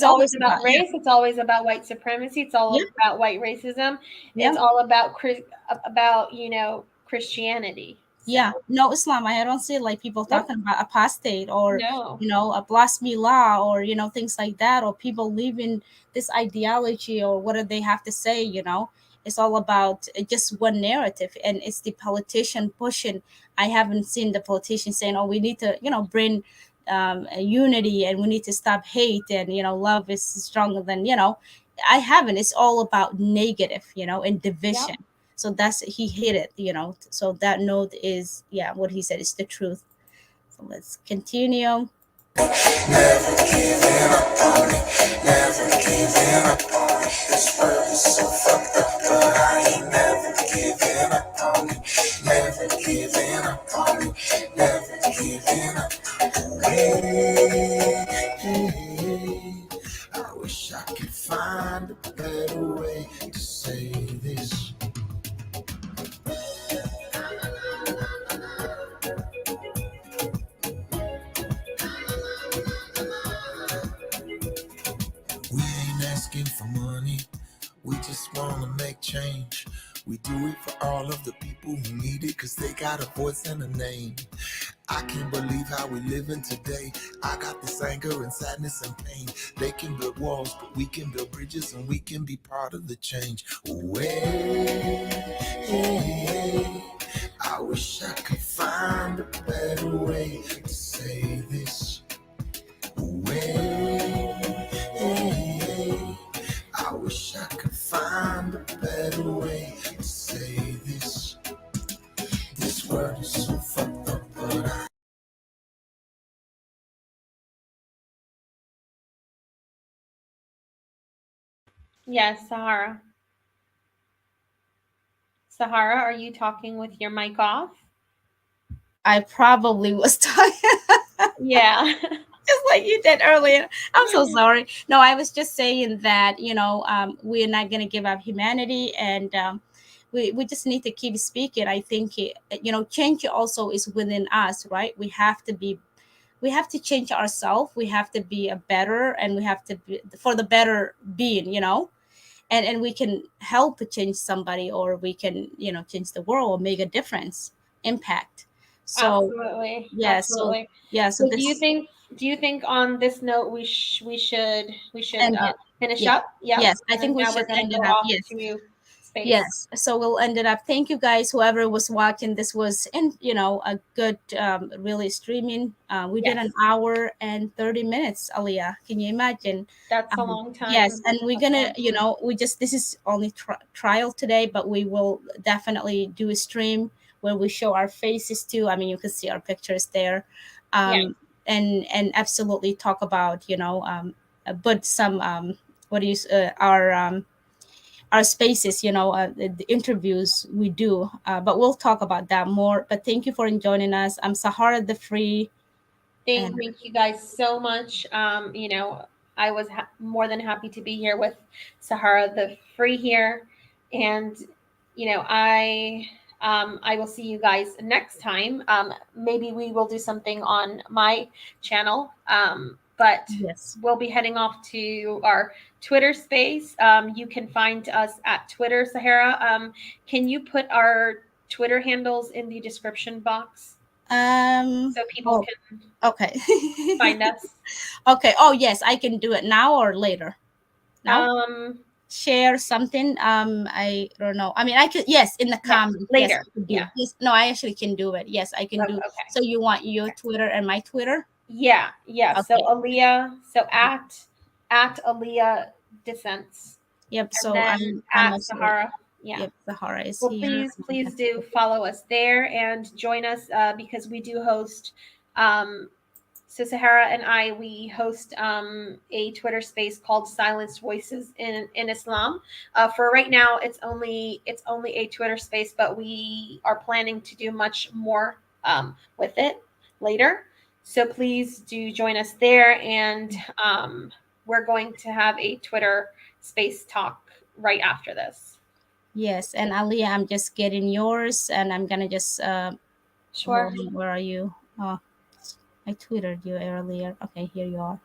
always about race. Yeah. It's always about white supremacy. It's all about white racism. Yeah. It's all about Christianity. Yeah, no Islam. I don't see like people talking about apostate or No. a blasphemy law or things like that, or people leaving this ideology or what do they have to say. It's all about just one narrative, and it's the politician pushing. I haven't seen the politician saying, "Oh, we need to bring a unity and we need to stop hate and love is stronger than." I haven't. It's all about negative, and division. So that's he hit it, so that note is what he said is the truth. So let's continue. Never giving up on it, never giving up on it. This world is so fucked up, but I ain't never giving up on it, never giving up on it, never giving up. Hey, I wish I could find a better way to say this. We ain't asking for money, we just wanna make change. We do it for all of the people who need it, cause they got a voice and a name. I can't believe how we living today. I got this anger and sadness and pain. They can build walls, but we can build bridges, and we can be part of the change. I wish I could find a better way to say this. I wish I could find a better way to say this. This world is so fucked up, but I... Yes, Sahara. Sahara, are you talking with your mic off? I probably was talking. Yeah. Just like you did earlier. I'm so sorry. No, I was just saying that, we're not going to give up humanity, and we just need to keep speaking. I think, change also is within us, right? We have to change ourselves. We have to be a better, and we have to be for the better being, and we can help change somebody, or we can, change the world or make a difference, impact. So absolutely. absolutely. So do you think on this note we should finish up? Yep. Yes, I think we now should we're gonna end go it up. off Yes. to space. Yes, so we'll end it up. Thank you guys, whoever was watching. This was a good really streaming. We did an hour and 30 minutes, Aliya. Can you imagine? That's a long time. Yes, and we're gonna this is only trial today, but we will definitely do a stream where we show our faces too. I mean, you can see our pictures there. And absolutely talk about but some what do you our spaces, the interviews we do, but we'll talk about that more. But thank you for joining us. I'm Sahara the Free. Thank you guys so much. I was more than happy to be here with Sahara the Free here, and I will see you guys next time. Maybe we will do something on my channel. But yes, we'll be heading off to our Twitter space. You can find us at Twitter, Sahara. Can you put our Twitter handles in the description box? So people can find us. Okay. Oh yes, I can do it now or later. Now? Share something. I don't know. I mean, I could. Yes, in the comments later. Yes, no, I actually can do it. Yes, I can do. Okay. So you want your Twitter and my Twitter? Yeah. Okay. So Aliya. So at Aliya Descents. Yep. And so I'm at Sahara. Yeah. Yep, Sahara is here. Please do follow us there and join us because we do host. So Sahara and we host a Twitter space called Silenced Voices in Islam. For right now, it's only a Twitter space, but we are planning to do much more with it later. So please do join us there, and we're going to have a Twitter space talk right after this. Yes, and Aliya, I'm just getting yours, and I'm gonna just sure. Where are you? Oh, I tweeted you earlier. Okay, here you are.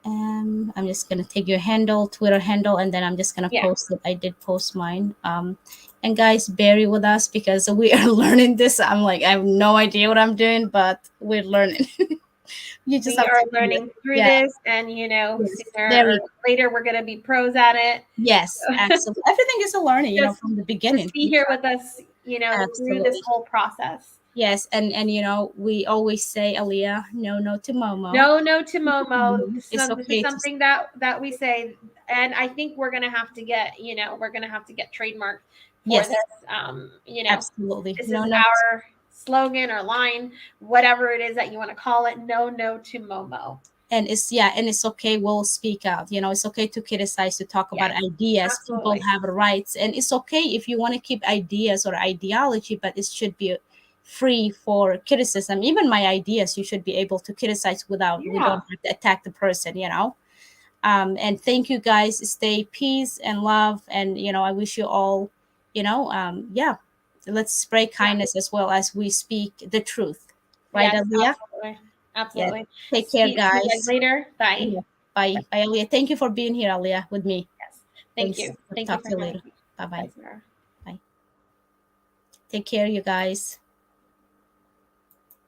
I'm just gonna take your handle, Twitter handle, and then I'm just gonna post it. I did post mine. And guys, bear with us because we are learning this. I'm like, I have no idea what I'm doing, but we're learning. We are learning through this, and you know, sooner or later we're gonna be pros at it. Yes, absolutely. Everything is a learning, you know, from the beginning. Just be here with us, you know, through this whole process. Yes, and you know, we always say, Aliya, no to Momo. No to Momo. This is something that we say, and I think we're gonna have to get, you know, trademarked for this. You know, absolutely. This is our slogan or line, whatever it is that you want to call it. No to Momo. And it's okay. We'll speak out. You know, it's okay to criticize, to talk about ideas. Absolutely. People have rights, and it's okay if you want to keep ideas or ideology, but it should be free for criticism. Even my ideas, you should be able to criticize without we don't have to attack the person. You know. And thank you guys. Stay peace and love, and you know, I wish you all, you know, let's spread kindness as well as we speak the truth. Right, Aliya? Absolutely. Yes. Take care, guys. See you guys later. Bye. Yeah. Bye, Aliya. Thank you for being here, Aliya, with me. Yes. Thank you. Talk to you later. Bye. Bye. Take care, you guys.